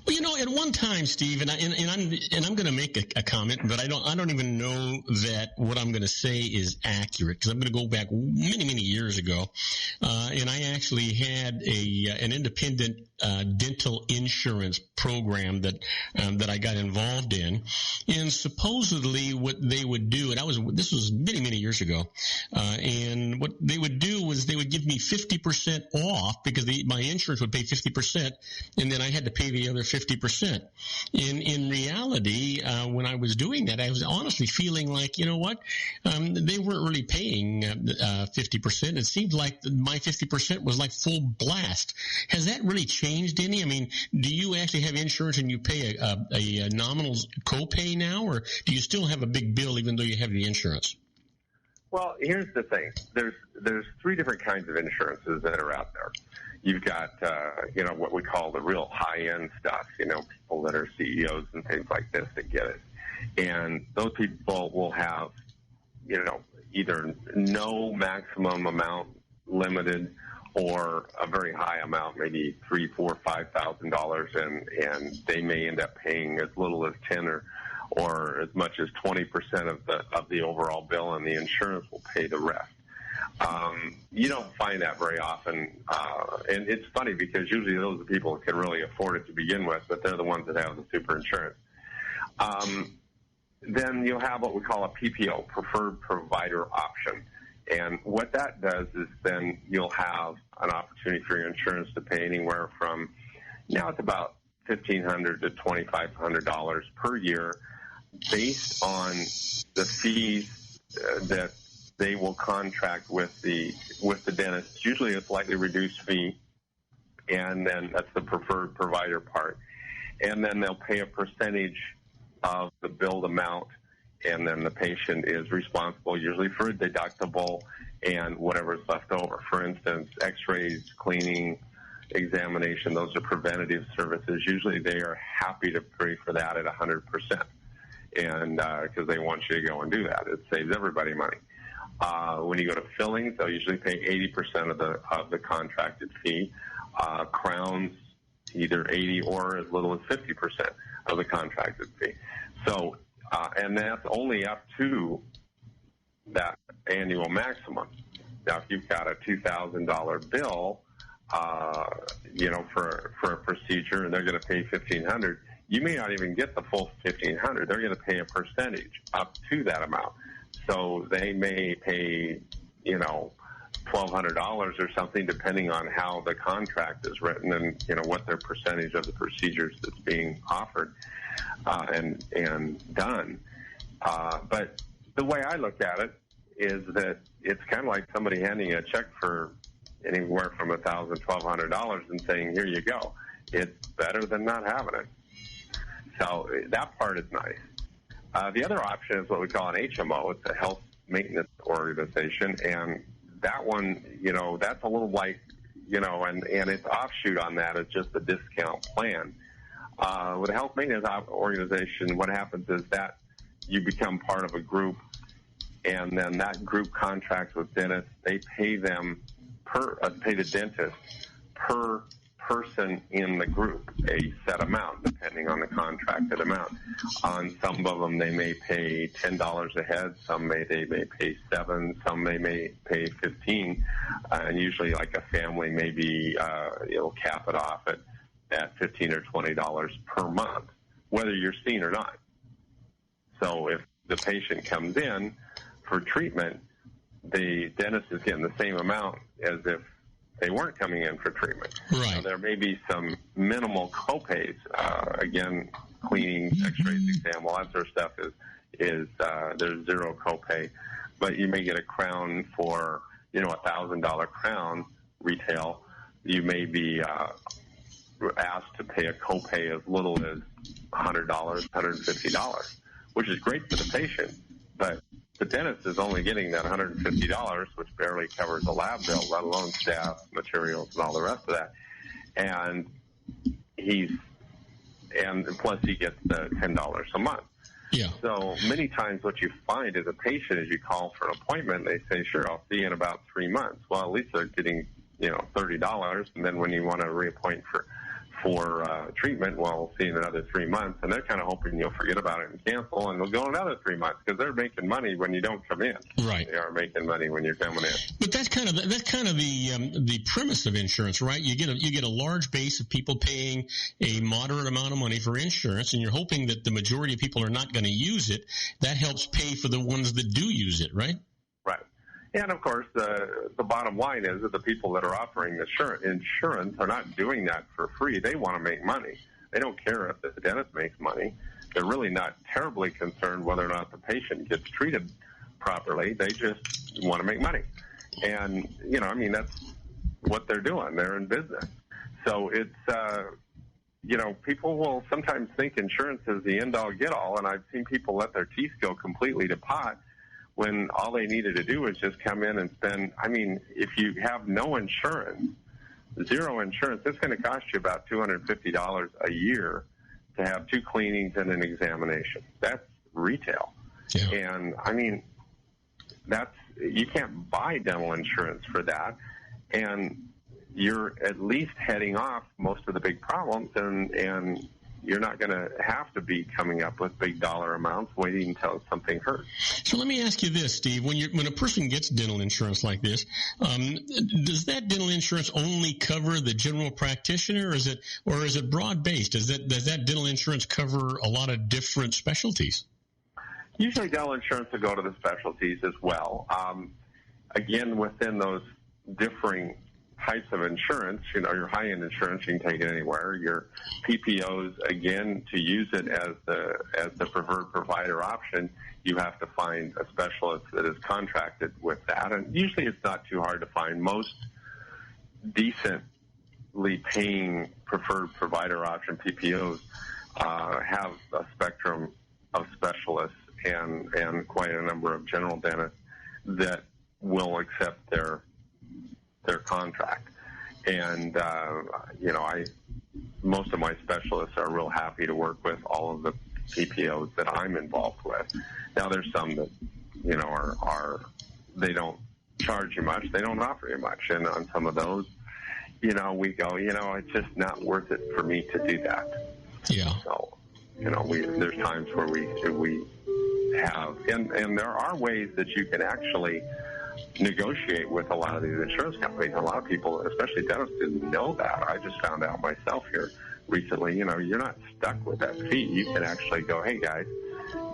Well, at one time, Steve, and I'm going to make a comment, but I don't even know that what I'm going to say is accurate, because I'm going to go back many, many years ago, and I actually had an independent dental insurance program that I got involved in, and supposedly what they would do, and this was many, many years ago, and what they would do was they would give me 50% off, because my insurance would pay 50%, and then I had to pay the other 50%. In reality, when I was doing that, I was honestly feeling like, they weren't really paying 50%. It seemed like my 50% was like full blast. Has that really changed any? I mean, do you actually have insurance and you pay a nominal copay now, or do you still have a big bill even though you have the insurance? Well, here's the thing. There's three different kinds of insurances that are out there. You've got, what we call the real high-end stuff, people that are CEOs and things like this that get it. And those people will have, either no maximum amount limited or a very high amount, maybe $3,000, $4,000, $5,000, and they may end up paying as little as 10 or as much as 20% of the overall bill, and the insurance will pay the rest. You don't find that very often, and it's funny because usually those are the people that can really afford it to begin with, but they're the ones that have the super insurance. Then you'll have what we call a PPO, preferred provider option. And what that does is then you'll have an opportunity for your insurance to pay anywhere from, now it's about $1,500 to $2,500 per year based on the fees that they will contract with the dentist. Usually a slightly reduced fee, and then that's the preferred provider part. And then they'll pay a percentage of the billed amount, and then the patient is responsible usually for a deductible and whatever's left over. For instance, x-rays, cleaning, examination, those are preventative services. Usually they are happy to pay for that at 100%, and because they want you to go and do that. It saves everybody money. When you go to fillings, they'll usually pay 80% of the contracted fee. Crowns, either 80 or as little as 50% of the contracted fee. So, and that's only up to that annual maximum. Now, if you've got a $2,000 bill, for a procedure, and they're going to pay $1,500, you may not even get the full $1,500. They're going to pay a percentage up to that amount. So they may pay, $1,200 or something, depending on how the contract is written and, what their percentage of the procedures that's being offered and done. But the way I look at it is that it's kind of like somebody handing a check for anywhere from $1,000, $1,200 and saying, here you go. It's better than not having it. So that part is nice. The other option is what we call an HMO. It's a health maintenance organization, and that one, that's a little like, and its offshoot on that is just a discount plan. With a health maintenance organization, what happens is that you become part of a group, and then that group contracts with dentists. They pay them pay the dentist per person in the group a set amount, depending on the contracted amount. On some of them, they may pay $10 a head. They may pay $7. Some they may pay $15. And usually, like a family, maybe it'll cap it off at $15 or $20 per month, whether you're seen or not. So if the patient comes in for treatment, the dentist is getting the same amount as if they weren't coming in for treatment. Right. Now, there may be some minimal copays. Again, cleaning, x-rays, exam, all that sort of stuff is there's zero copay. But you may get a crown for, $1,000 crown retail. You may be asked to pay a copay as little as $100, $150, which is great for the patient, but the dentist is only getting that $150, which barely covers a lab bill, let alone staff, materials, and all the rest of that. And plus he gets the $10 a month. Yeah. So many times what you find as a patient is you call for an appointment, they say, sure, I'll see you in about 3 months. Well, at least they're getting, $30. And then when you want to reappoint for treatment, well, we'll see you in another 3 months. And they're kind of hoping you'll forget about it and cancel, and they'll go another 3 months because they're making money when you don't come in. Right. They are making money when you're coming in. But that's kind of the premise of insurance, right? You get a large base of people paying a moderate amount of money for insurance, and you're hoping that the majority of people are not going to use it. That helps pay for the ones that do use it, right? Right. And, of course, the bottom line is that the people that are offering insurance are not doing that for free. They want to make money. They don't care if the dentist makes money. They're really not terribly concerned whether or not the patient gets treated properly. They just want to make money. And, that's what they're doing. They're in business. So it's, people will sometimes think insurance is the end-all, get-all, and I've seen people let their teeth go completely to pot when all they needed to do was just come in and spend, if you have no insurance, zero insurance, it's going to cost you about $250 a year to have 2 cleanings and an examination. That's retail. Yeah. And, you can't buy dental insurance for that. And you're at least heading off most of the big problems, and you're not going to have to be coming up with big dollar amounts waiting until something hurts. So let me ask you this, Steve. When a person gets dental insurance like this, does that dental insurance only cover the general practitioner, or is it broad-based? Does that dental insurance cover a lot of different specialties? Usually dental insurance will go to the specialties as well. Again, within those differing types of insurance, your high-end insurance, you can take it anywhere. Your PPOs, again, to use it as the preferred provider option, you have to find a specialist that is contracted with that. And usually it's not too hard to find. Most decently paying preferred provider option PPOs have a spectrum of specialists and quite a number of general dentists that will accept their contract. And, most of my specialists are real happy to work with all of the PPOs that I'm involved with. Now, there's some that, they don't charge you much. They don't offer you much. And on some of those, we go, it's just not worth it for me to do that. Yeah. So, there's times where we have, and there are ways that you can actually negotiate with a lot of these insurance companies. A lot of people, especially dentists, didn't know that. I just found out myself here recently. You're not stuck with that fee. You can actually go, hey guys,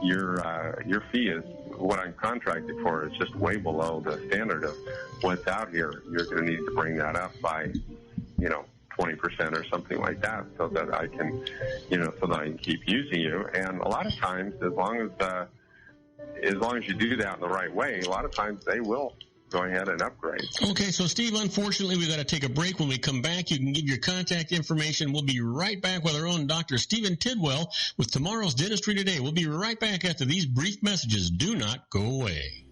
your fee is what I'm contracted for is just way below the standard of what's out here. You're going to need to bring that up by 20% or something like that, so that I can keep using you. And a lot of times, as long as you do that in the right way, a lot of times they will go ahead and upgrade. Okay, so Steve, unfortunately, we've got to take a break. When we come back, you can give your contact information. We'll be right back with our own Dr. Stephen Tidwell with tomorrow's Dentistry Today. We'll be right back after these brief messages. Do not go away.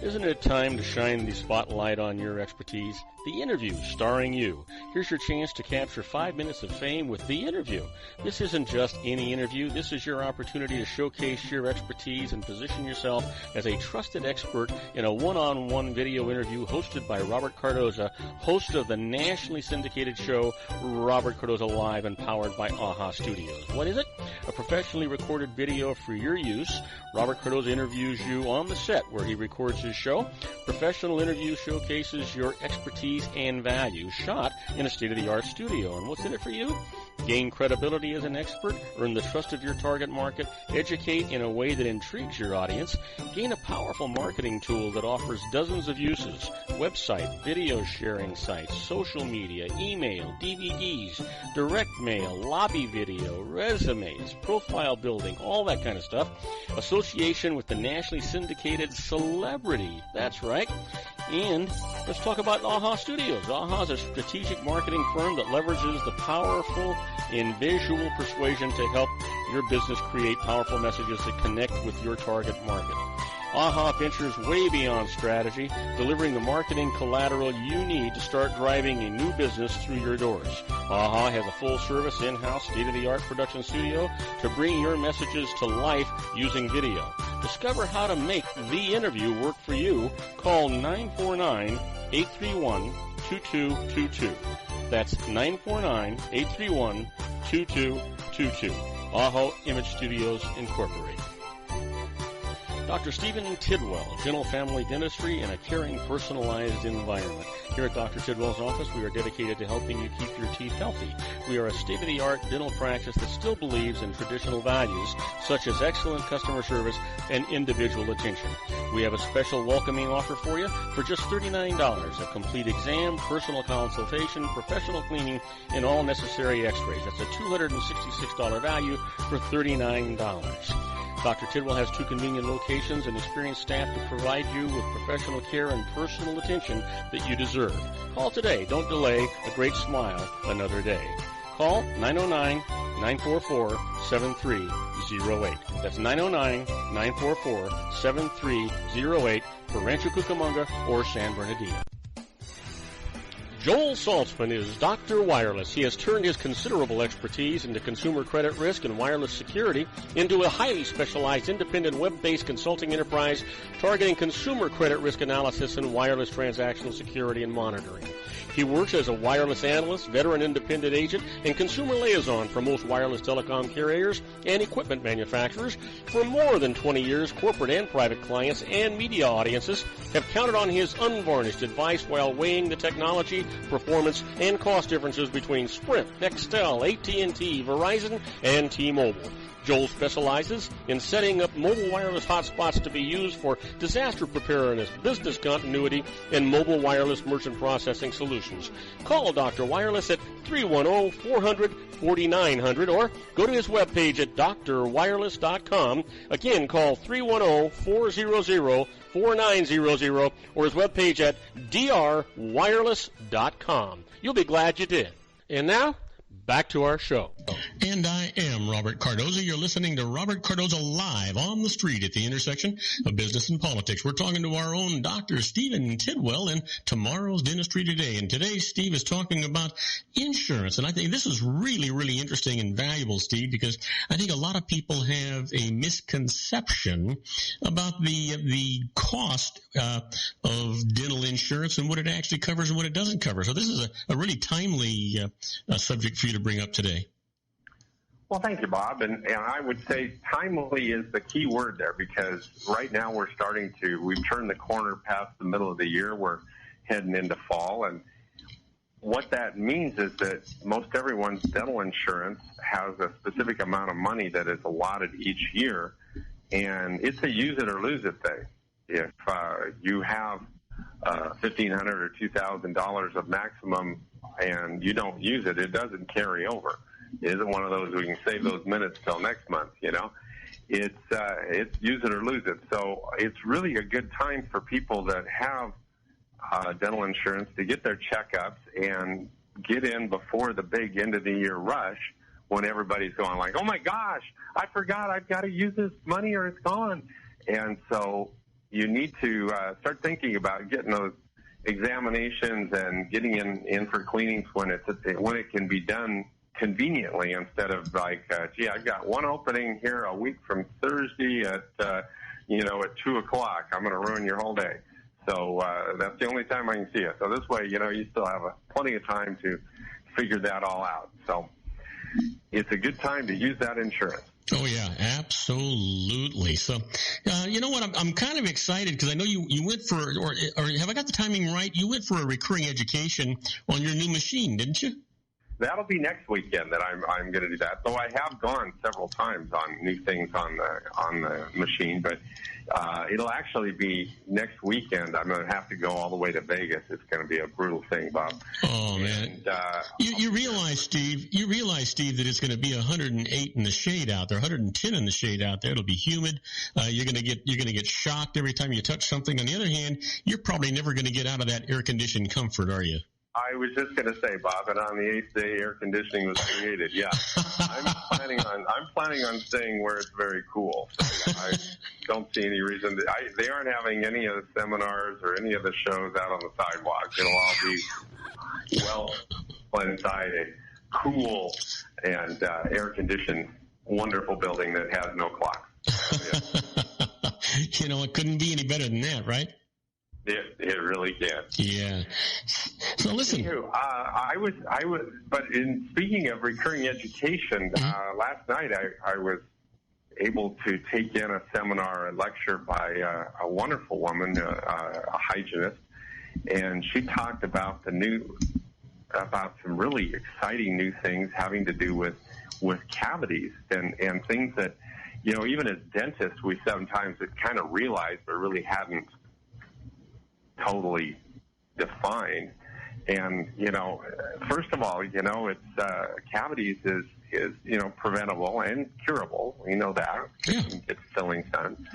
Isn't it time to shine the spotlight on your expertise? The Interview, starring you. Here's your chance to capture 5 minutes of fame with The Interview. This isn't just any interview. This is your opportunity to showcase your expertise and position yourself as a trusted expert in a one-on-one video interview hosted by Robert Cardoza, host of the nationally syndicated show Robert Cardoza Live and powered by AHA Studios. What is it? A professionally recorded video for your use. Robert Cardoza interviews you on the set where he records his show. Professional interview showcases your expertise and value, shot in a state-of-the-art studio. And what's in it for you? Gain credibility as an expert, earn the trust of your target market, educate in a way that intrigues your audience, gain a powerful marketing tool that offers dozens of uses, website, video sharing sites, social media, email, DVDs, direct mail, lobby video, resumes, profile building, all that kind of stuff. Association with the nationally syndicated celebrity. That's right. And let's talk about AHA Studios. AHA is a strategic marketing firm that leverages the powerful in visual persuasion to help your business create powerful messages that connect with your target market. AHA ventures way beyond strategy, delivering the marketing collateral you need to start driving a new business through your doors. AHA has a full-service, in-house, state-of-the-art production studio to bring your messages to life using video. Discover how to make the interview work for you. Call 949-831-2222. That's 949-831-2222. AHA Image Studios, Incorporated. Dr. Stephen Tidwell, Dental Family Dentistry in a caring, personalized environment. Here at Dr. Tidwell's office, we are dedicated to helping you keep your teeth healthy. We are a state-of-the-art dental practice that still believes in traditional values, such as excellent customer service and individual attention. We have a special welcoming offer for you for just $39, a complete exam, personal consultation, professional cleaning, and all necessary x-rays. That's a $266 value for $39. Dr. Tidwell has 2 convenient locations and experienced staff to provide you with professional care and personal attention that you deserve. Call today. Don't delay. A great smile another day. Call 909-944-7308. That's 909-944-7308 for Rancho Cucamonga or San Bernardino. Joel Saltzman is Dr. Wireless. He has turned his considerable expertise into consumer credit risk and wireless security into a highly specialized independent web-based consulting enterprise targeting consumer credit risk analysis and wireless transactional security and monitoring. He works as a wireless analyst, veteran independent agent, and consumer liaison for most wireless telecom carriers and equipment manufacturers. For more than 20 years, corporate and private clients and media audiences have counted on his unvarnished advice while weighing the technology, performance, and cost differences between Sprint, Nextel, AT&T, Verizon, and T-Mobile. Joel specializes in setting up mobile wireless hotspots to be used for disaster preparedness, business continuity, and mobile wireless merchant processing solutions. Call Dr. Wireless at 310-400-4900 or go to his webpage at drwireless.com. Again, call 310-400-4900 or his webpage at drwireless.com. You'll be glad you did. And now, back to our show. And I am Robert Cardoza. You're listening to Robert Cardoza Live on the street at the intersection of business and politics. We're talking to our own Dr. Stephen Tidwell in Tomorrow's Dentistry Today. And today, Steve is talking about insurance. And I think this is really, really interesting and valuable, Steve, because I think a lot of people have a misconception about the cost of dental insurance and what it actually covers and what it doesn't cover. So this is a really timely subject for you to bring up today. Well, thank you, Bob. And I would say timely is the key word there, because right now we've turned the corner past the middle of the year. We're heading into fall. And what that means is that most everyone's dental insurance has a specific amount of money that is allotted each year. And it's a use it or lose it thing. If you have $1,500 or $2,000 of maximum and you don't use it, it doesn't carry over. It isn't one of those we can save those minutes till next month, you know. It's use it or lose it. So it's really a good time for people that have dental insurance to get their checkups and get in before the big end of the year rush when everybody's going like, oh my gosh, I forgot I've got to use this money or it's gone. And so you need to start thinking about getting those examinations and getting in for cleanings when it can be done conveniently, instead of like, gee, I've got one opening here a week from Thursday at 2:00. I'm going to ruin your whole day. So that's the only time I can see it. So this way, you still have plenty of time to figure that all out. So it's a good time to use that insurance. Oh, yeah, absolutely. So, you know what? I'm kind of excited because I know you went for, or have I got the timing right? You went for a recurring education on your new machine, didn't you? That'll be next weekend that I'm going to do that. Though I have gone several times on new things on the machine, but it'll actually be next weekend. I'm going to have to go all the way to Vegas. It's going to be a brutal thing, Bob. Oh man! You realize, Steve, that it's going to be 108 in the shade out there, 110 in the shade out there. It'll be humid. You're going to get shocked every time you touch something. On the other hand, you're probably never going to get out of that air conditioned comfort, are you? I was just going to say, Bob, and on the 8th day, air conditioning was created. Yeah, I'm planning on staying where it's very cool. So I don't see any reason. They aren't having any of the seminars or any of the shows out on the sidewalks. It'll all be well inside a cool and air-conditioned, wonderful building that has no clock. You know, it couldn't be any better than that, right? It really can. Yeah. So listen. But in speaking of recurring education, last night I was able to take in a seminar, a lecture by a wonderful woman, a hygienist, and she talked about about some really exciting new things having to do with cavities and things that, you know, even as dentists, we sometimes kind of realize but really hadn't totally defined. And, you know, first of all, you know, it's cavities is you know, preventable and curable. We know that. Yeah. It's fillings done.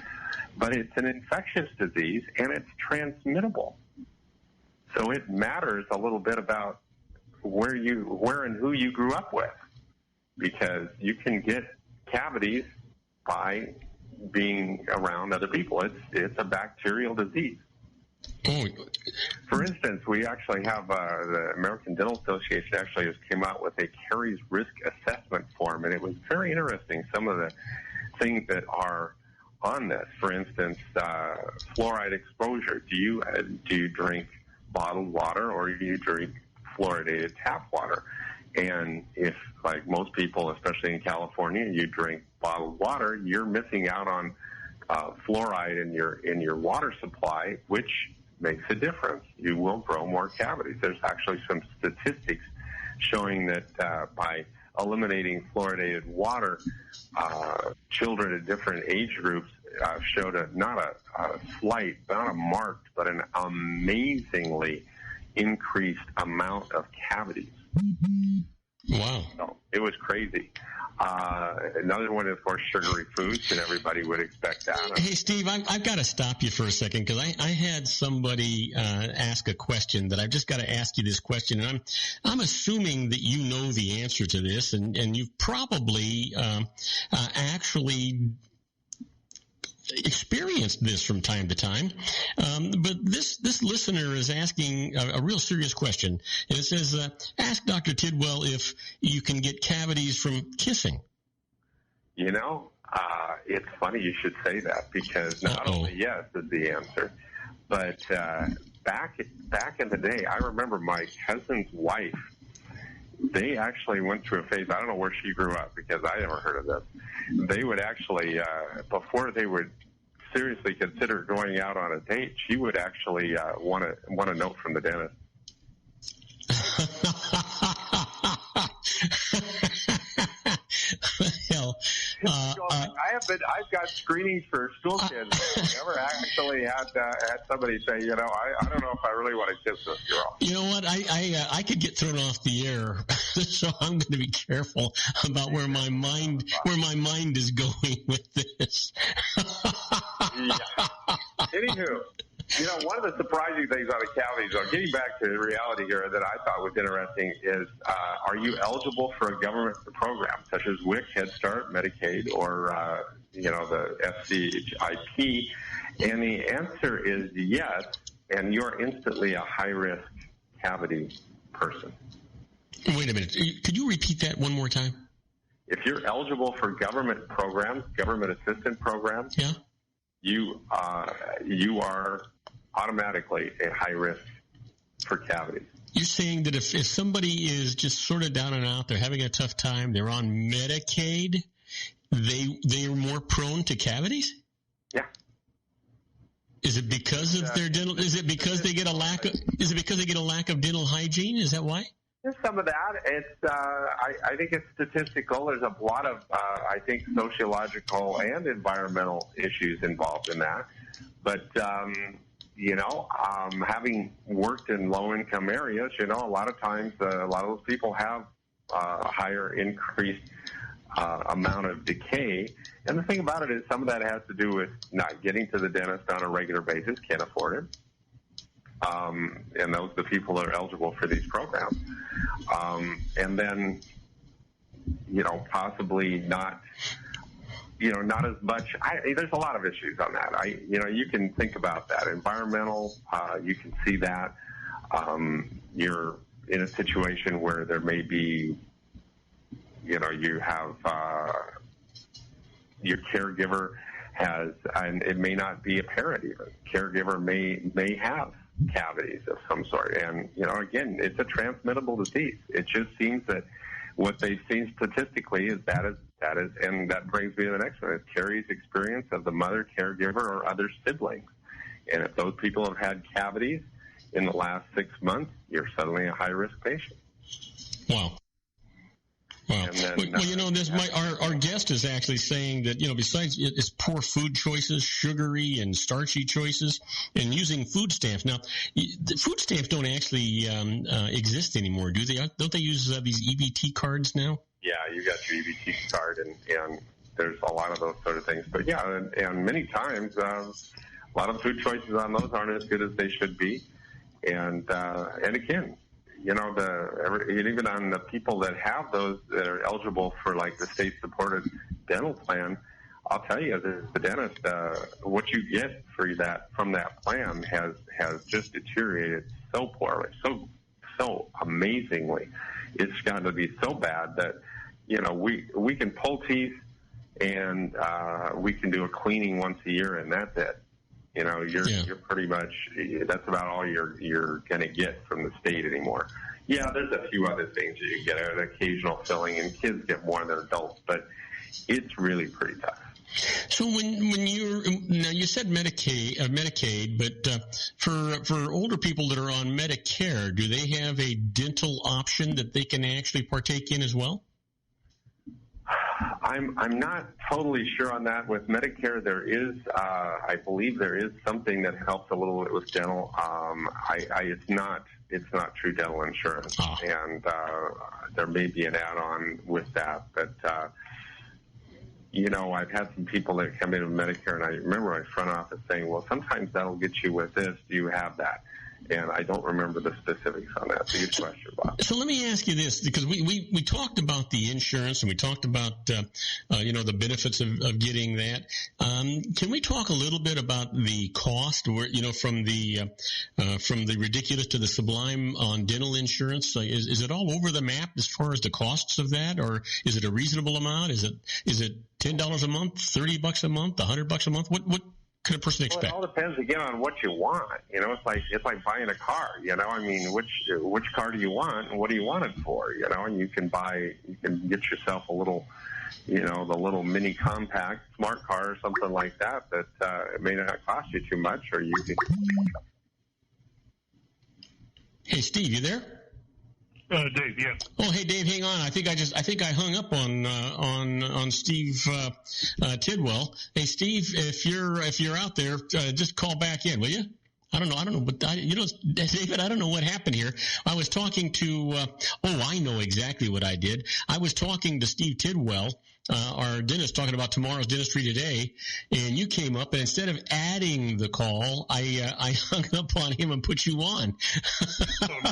But it's an infectious disease and it's transmittable. So it matters a little bit about where and who you grew up with, because you can get cavities by being around other people. It's a bacterial disease. Oh. For instance, we actually have the American Dental Association actually has came out with a caries risk assessment form, and it was very interesting. Some of the things that are on this, for instance, fluoride exposure. Do you drink bottled water or do you drink fluoridated tap water? And if, like most people, especially in California, you drink bottled water, you're missing out on fluoride in your water supply, which makes a difference. You will grow more cavities. There's actually some statistics showing that by eliminating fluoridated water, children at different age groups showed not a slight, not a marked, but an amazingly increased amount of cavities. Wow. So it was crazy. Another one is, of course, sugary foods, and everybody would expect that. Hey, Steve, I've got to stop you for a second because I had somebody ask a question that I've just got to ask you this question, and I'm assuming that you know the answer to this, and you've probably actually experienced this from time to time. But this listener is asking a real serious question. And it says, ask Dr. Tidwell if you can get cavities from kissing. You know, it's funny you should say that, because not only yes is the answer, but back in the day, I remember my cousin's wife, they actually went through a phase. I don't know where she grew up because I never heard of this. They would actually, before they would seriously consider going out on a date, she would actually want a note from the dentist. Hell, I've got screenings for school kids. I've never actually had somebody say, you know, I don't know if I really want to kiss this girl. You know what? I could get thrown off the air, so I'm going to be careful about where my mind is going with this. Yeah. Anywho, you know, one of the surprising things on the cavities, though, getting back to the reality here that I thought was interesting is, are you eligible for a government program such as WIC, Head Start, Medicaid, or, you know, the SCHIP? And the answer is yes, and you're instantly a high-risk cavity person. Wait a minute. Could you repeat that one more time? If you're eligible for government programs, government assistance programs, yeah, you are automatically a high risk for cavities. You're saying that if somebody is just sort of down and out, they're having a tough time, they're on Medicaid, they are more prone to cavities? Yeah. Is it because of their dental? Is it because they get a lack of? Is it because they get a lack of dental hygiene? Is that why? There's some of that. It's I think it's statistical. There's a lot of I think sociological and environmental issues involved in that. But you know, having worked in low-income areas, you know, a lot of times a lot of those people have a higher increased amount of decay. And the thing about it is some of that has to do with not getting to the dentist on a regular basis, can't afford it. and those are the people that are eligible for these programs. And then, possibly not, not as much. There's a lot of issues on that. You can think about that. Environmental, you can see that. You're in a situation where there may be, you have your caregiver has, and it may not be apparent even. Caregiver may have cavities of some sort, and again, it's a transmittable disease. It just seems that what they've seen statistically is that is, and that brings me to the next one. It carries experience of the mother, caregiver, or other siblings, and if those people have had cavities in the last 6 months, you're suddenly a high-risk patient. Wow. Wow. Well, our guest is actually saying that, besides it's poor food choices, sugary and starchy choices, and using food stamps. Now, the food stamps don't actually exist anymore, do they? Don't they use these EBT cards now? Yeah, you got your EBT card, and there's a lot of those sort of things. But yeah, and many times, a lot of the food choices on those aren't as good as they should be. And again, even on the people that have those that are eligible for like the state-supported dental plan, I'll tell you, as the dentist, what you get from that plan has just deteriorated so poorly, so amazingly. It's got to be so bad that we can pull teeth and we can do a cleaning once a year, and that's it. You're pretty much, that's about all you're going to get from the state anymore. Yeah, there's a few other things that you get, an occasional filling, and kids get more than adults, but it's really pretty tough. So now you said Medicaid, but for older people that are on Medicare, do they have a dental option that they can actually partake in as well? I'm not totally sure on that. With Medicare, there is, I believe there is something that helps a little bit with dental. It's not true dental insurance, and there may be an add-on with that. But I've had some people that come in with Medicare, and I remember my front office saying, "Well, sometimes that'll get you with this. Do you have that?" And I don't remember the specifics on that. So good question, Bob. So let me ask you this, because we talked about the insurance and we talked about the benefits of getting that. Can we talk a little bit about the cost, where from the ridiculous to the sublime on dental insurance? Is it all over the map as far as the costs of that, or is it a reasonable amount? Is it $10 a month, $30 a month, $100 a month? What could a person expect? Well, it all depends again on what you want. It's like buying a car. Which car do you want, and what do you want it for? And you can get yourself a little, the little mini compact smart car or something like that. It may not cost you too much, or you can. Hey, Steve, you there? Dave, yeah. Oh, hey, Dave, hang on. I think I hung up on Steve Tidwell. Hey, Steve, if you're out there, just call back in, will you? I don't know, but David, I don't know what happened here. I was talking to. I know exactly what I did. I was talking to Steve Tidwell, our dentist, talking about tomorrow's dentistry today, and you came up, and instead of adding the call, I hung up on him and put you on. Oh, no.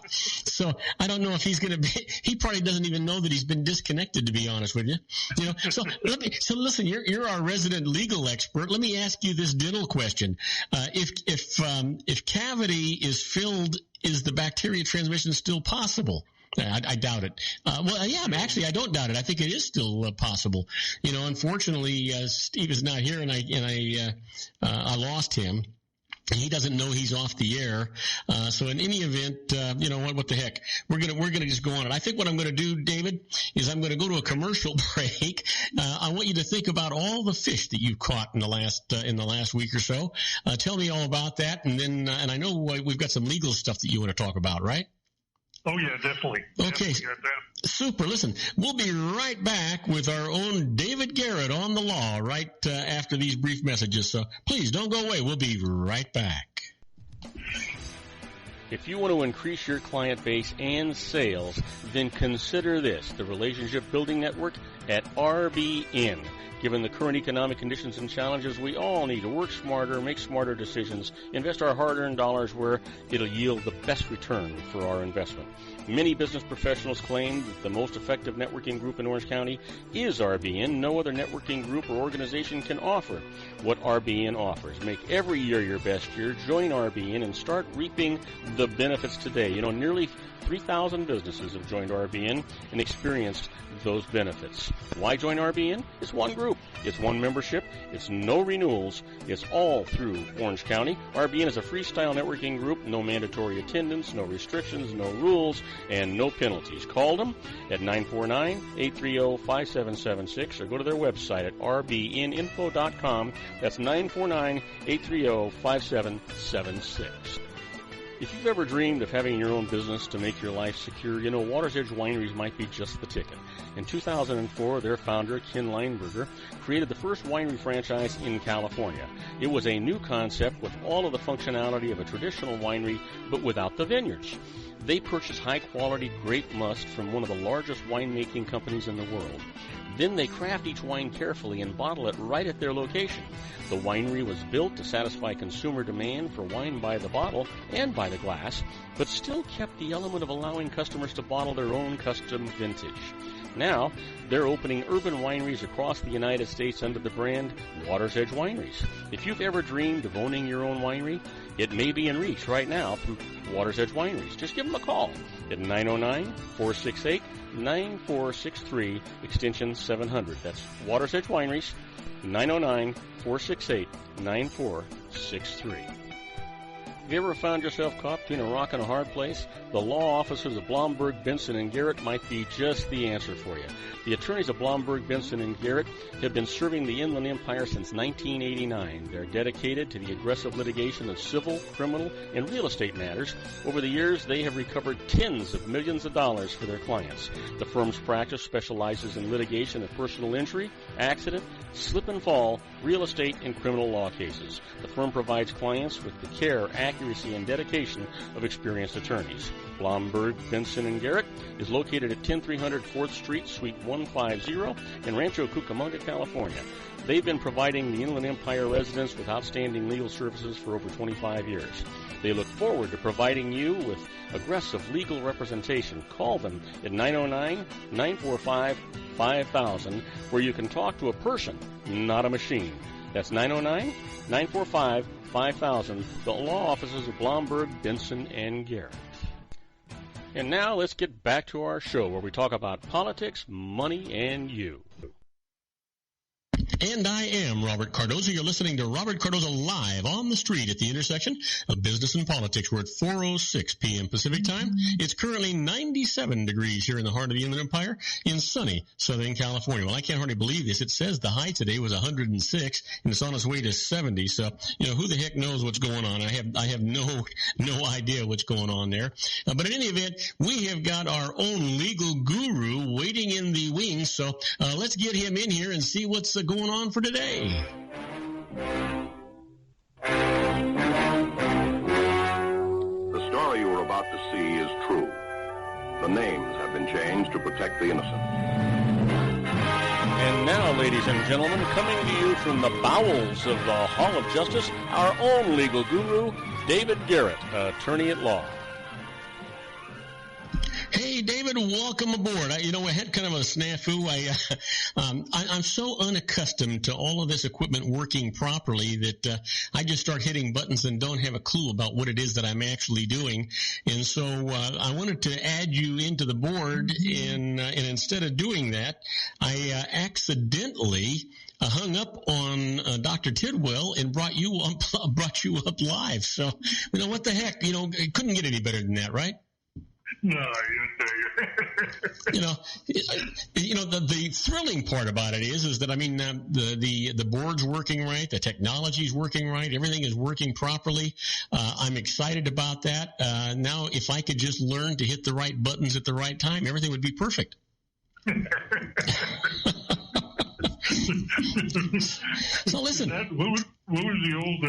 So I don't know if he's going to be. He probably doesn't even know that he's been disconnected, to be honest with you. So listen, you're our resident legal expert. Let me ask you this dental question: if cavity is filled, is the bacteria transmission still possible? I doubt it. I don't doubt it. I think it is still possible. Unfortunately, Steve is not here, and I lost him. He doesn't know he's off the air. So in any event, what the heck? We're gonna just go on it. I think what I'm gonna do, David, is I'm gonna go to a commercial break. I want you to think about all the fish that you've caught in the last week or so. Tell me all about that, and then and I know we've got some legal stuff that you want to talk about, right? Oh, yeah, definitely. Okay, super. Listen, we'll be right back with our own David Garrett on the law right after these brief messages. So please don't go away. We'll be right back. If you want to increase your client base and sales, then consider this: the Relationship Building Network at RBN. Given the current economic conditions and challenges, we all need to work smarter, make smarter decisions, invest our hard-earned dollars where it'll yield the best return for our investment. Many business professionals claim that the most effective networking group in Orange County is RBN. No other networking group or organization can offer what RBN offers. Make every year your best year. Join RBN and start reaping the benefits today. You know, nearly 3,000 businesses have joined RBN and experienced those benefits. Why join RBN? It's one group. It's one membership. It's no renewals. It's all through Orange County. RBN is a freestyle networking group. No mandatory attendance, no restrictions, no rules, and no penalties. Call them at 949-830-5776 or go to their website at rbninfo.com. That's 949-830-5776. If you've ever dreamed of having your own business to make your life secure, you know Water's Edge Wineries might be just the ticket. In 2004, their founder, Ken Lineberger, created the first winery franchise in California. It was a new concept with all of the functionality of a traditional winery, but without the vineyards. They purchased high-quality grape must from one of the largest winemaking companies in the world. Then they craft each wine carefully and bottle it right at their location. The winery was built to satisfy consumer demand for wine by the bottle and by the glass, but still kept the element of allowing customers to bottle their own custom vintage. Now, they're opening urban wineries across the United States under the brand Water's Edge Wineries. If you've ever dreamed of owning your own winery, it may be in reach right now through Water's Edge Wineries. Just give them a call at 909-468-9463, extension 700. That's Water's Edge Wineries, 909-468-9463. Have you ever found yourself caught between a rock and a hard place? The law offices of Blomberg, Benson, and Garrett might be just the answer for you. The attorneys of Blomberg, Benson, and Garrett have been serving the Inland Empire since 1989. They're dedicated to the aggressive litigation of civil, criminal, and real estate matters. Over the years, they have recovered tens of millions of dollars for their clients. The firm's practice specializes in litigation of personal injury, accident, slip and fall, real estate, and criminal law cases. The firm provides clients with the care, accuracy, and dedication of experienced attorneys. Blomberg, Benson, and Garrett is located at 10300 4th Street, Suite 150 in Rancho Cucamonga, California. They've been providing the Inland Empire residents with outstanding legal services for over 25 years. They look forward to providing you with aggressive legal representation. Call them at 909-945-5000, where you can talk to a person, not a machine. That's 909-945-5000, the law offices of Blomberg, Benson, and Garrett. And now let's get back to our show where we talk about politics, money, and you. And I am Robert Cardoza. You're listening to Robert Cardoza live on the street at the intersection of business and politics. We're at 4:06 p.m. Pacific time. It's currently 97 degrees here in the heart of the Inland Empire in sunny Southern California. Well, I can't hardly believe this. It says the high today was 106, and it's on its way to 70. So, you know, who the heck knows what's going on? I have no idea what's going on there. But in any event, we have got our own legal guru waiting in the wings. So let's get him in here and see what's going on for today. The story you are about to see is true. The names have been changed to protect the innocent. And now, ladies and gentlemen, coming to you from the bowels of the Hall of Justice, our own legal guru, David Garrett, attorney at law. Hey, David, welcome aboard. I had kind of a snafu. I'm so unaccustomed to all of this equipment working properly that I just start hitting buttons and don't have a clue about what it is that I'm actually doing. And so I wanted to add you into the board, and instead of doing that, I accidentally hung up on Dr. Tidwell and brought you up live. So, what the heck? It couldn't get any better than that, right? No, the thrilling part about it is that the board's working right, the technology's working right, everything is working properly. I'm excited about that. Now, if I could just learn to hit the right buttons at the right time, everything would be perfect. So listen. What was the old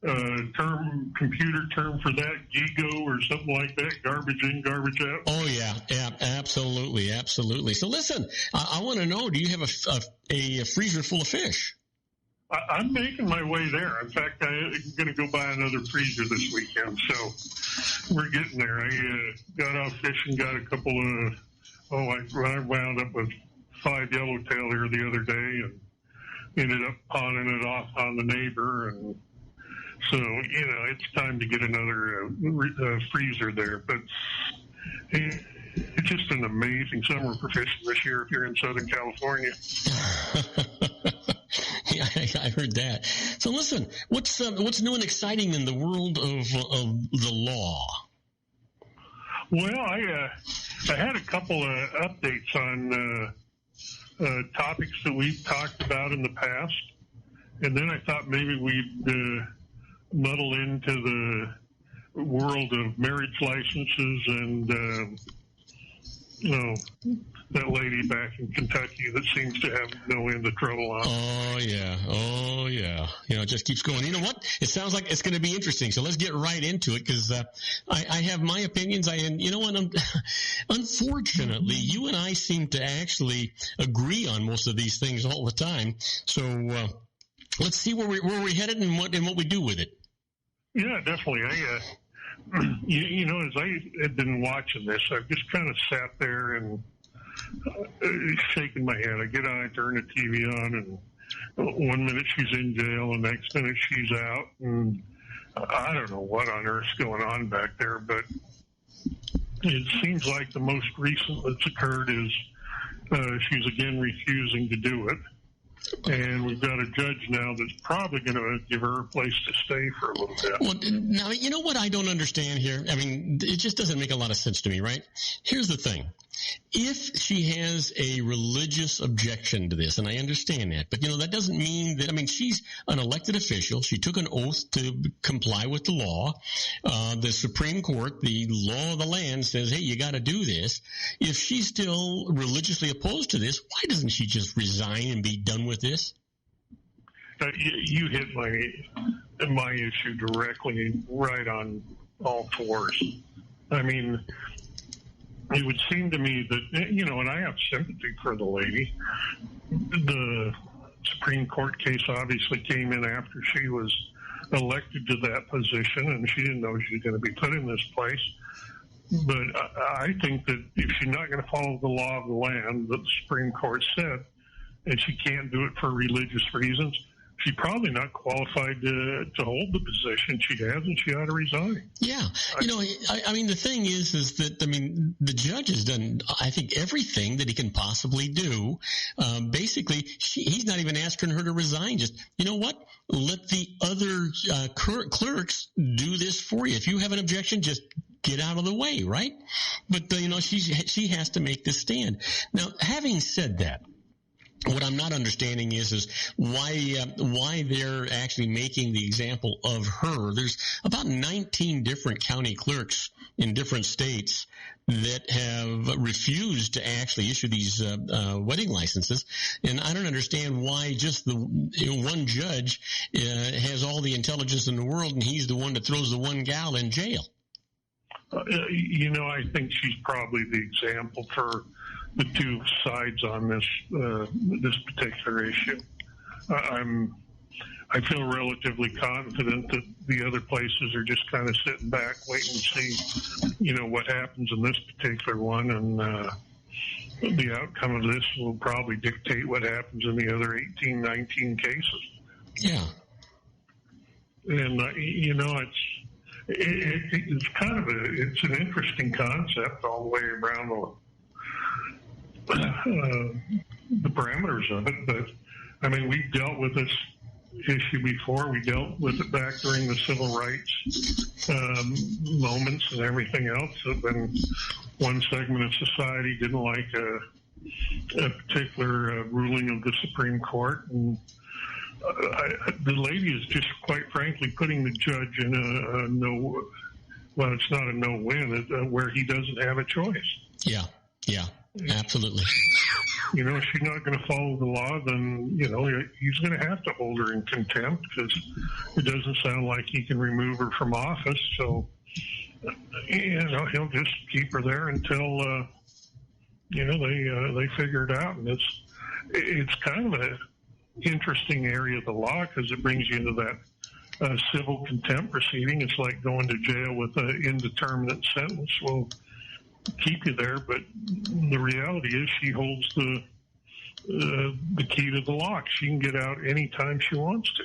computer term for that, GIGO or something like that, garbage in, garbage out? Oh, yeah, absolutely, absolutely. So listen, I want to know, do you have a freezer full of fish? I'm making my way there. In fact, I'm going to go buy another freezer this weekend, so we're getting there. I got off fishing, got a couple of, I wound up with 5 yellowtail here the other day and ended up pawning it off on the neighbor. And so, it's time to get another freezer there. But it's just an amazing summer for fishing this year if you're in Southern California. Yeah, I heard that. So listen, what's new and exciting in the world of the law? Well, I had a couple of updates on topics that we've talked about in the past, and then I thought maybe we'd muddle into the world of marriage licenses and that lady back in Kentucky that seems to have no end of trouble on. Oh yeah. It just keeps going. You know what? It sounds like it's going to be interesting. So let's get right into it because I have my opinions. Unfortunately, you and I seem to actually agree on most of these things all the time. So let's see where we're headed and what we do with it. Yeah, definitely. As I had been watching this, I've just kind of sat there and shaking my head. I get on, I turn the TV on, and one minute she's in jail, and the next minute she's out, and I don't know what on earth's going on back there, but it seems like the most recent that's occurred is she's again refusing to do it. And we've got a judge now that's probably going to give her a place to stay for a little bit. Well, now, you know what I don't understand here? I mean, it just doesn't make a lot of sense to me, right? Here's the thing. If she has a religious objection to this, and I understand that, but, that doesn't mean that, she's an elected official. She took an oath to comply with the law. The Supreme Court, the law of the land says, hey, you got to do this. If she's still religiously opposed to this, why doesn't she just resign and be done with this? You hit my issue directly right on all fours. It would seem to me that, and I have sympathy for the lady. The Supreme Court case obviously came in after she was elected to that position, and she didn't know she was going to be put in this place. But I think that if she's not going to follow the law of the land that the Supreme Court said, and she can't do it for religious reasons, she's probably not qualified to hold the position she has, and she ought to resign. Yeah. The thing is that, the judge has done, I think, everything that he can possibly do. Basically, he's not even asking her to resign. Just, you know what? Let the other clerks do this for you. If you have an objection, just get out of the way, right? But, she has to make this stand. Now, having said that, what I'm not understanding is why they're actually making the example of her. There's about 19 different county clerks in different states that have refused to actually issue these wedding licenses, and I don't understand why just the one judge has all the intelligence in the world, and he's the one that throws the one gal in jail. I think she's probably the example for the two sides on this particular issue. I feel relatively confident that the other places are just kind of sitting back, waiting to see, what happens in this particular one, and the outcome of this will probably dictate what happens in the other 18, 19 cases. Yeah. And it's kind of it's an interesting concept all the way around the parameters of it, but we've dealt with this issue before. We dealt with it back during the civil rights moments and everything else. When one segment of society didn't like a particular ruling of the Supreme Court, and the lady is just quite frankly putting the judge in a no. Well, it's not a no-win, where he doesn't have a choice. Yeah. Absolutely. If she's not going to follow the law, then, he's going to have to hold her in contempt because it doesn't sound like he can remove her from office. So, he'll just keep her there until, they figure it out. And it's kind of an interesting area of the law because it brings you into that civil contempt proceeding. It's like going to jail with an indeterminate sentence. Well, keep you there, but the reality is she holds the key to the lock. She can get out anytime she wants to.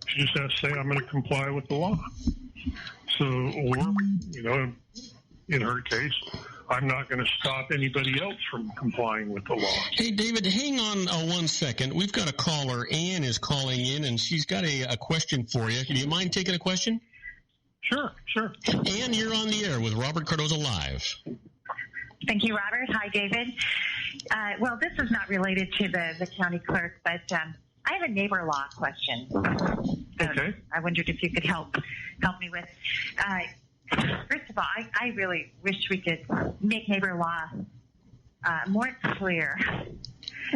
She just has to say, I'm going to comply with the law. So, or, in her case, I'm not going to stop anybody else from complying with the law. Hey, David, hang on 1 second. We've got a caller. Ann is calling in, and she's got a question for you. Do you mind taking a question? Sure. Ann, you're on the air with Robert Cardoza Live. Thank you, Robert. Hi, David. Well, this is not related to the county clerk, but I have a neighbor law question. Okay. I wondered if you could help me with. First of all, I really wish we could make neighbor law more clear.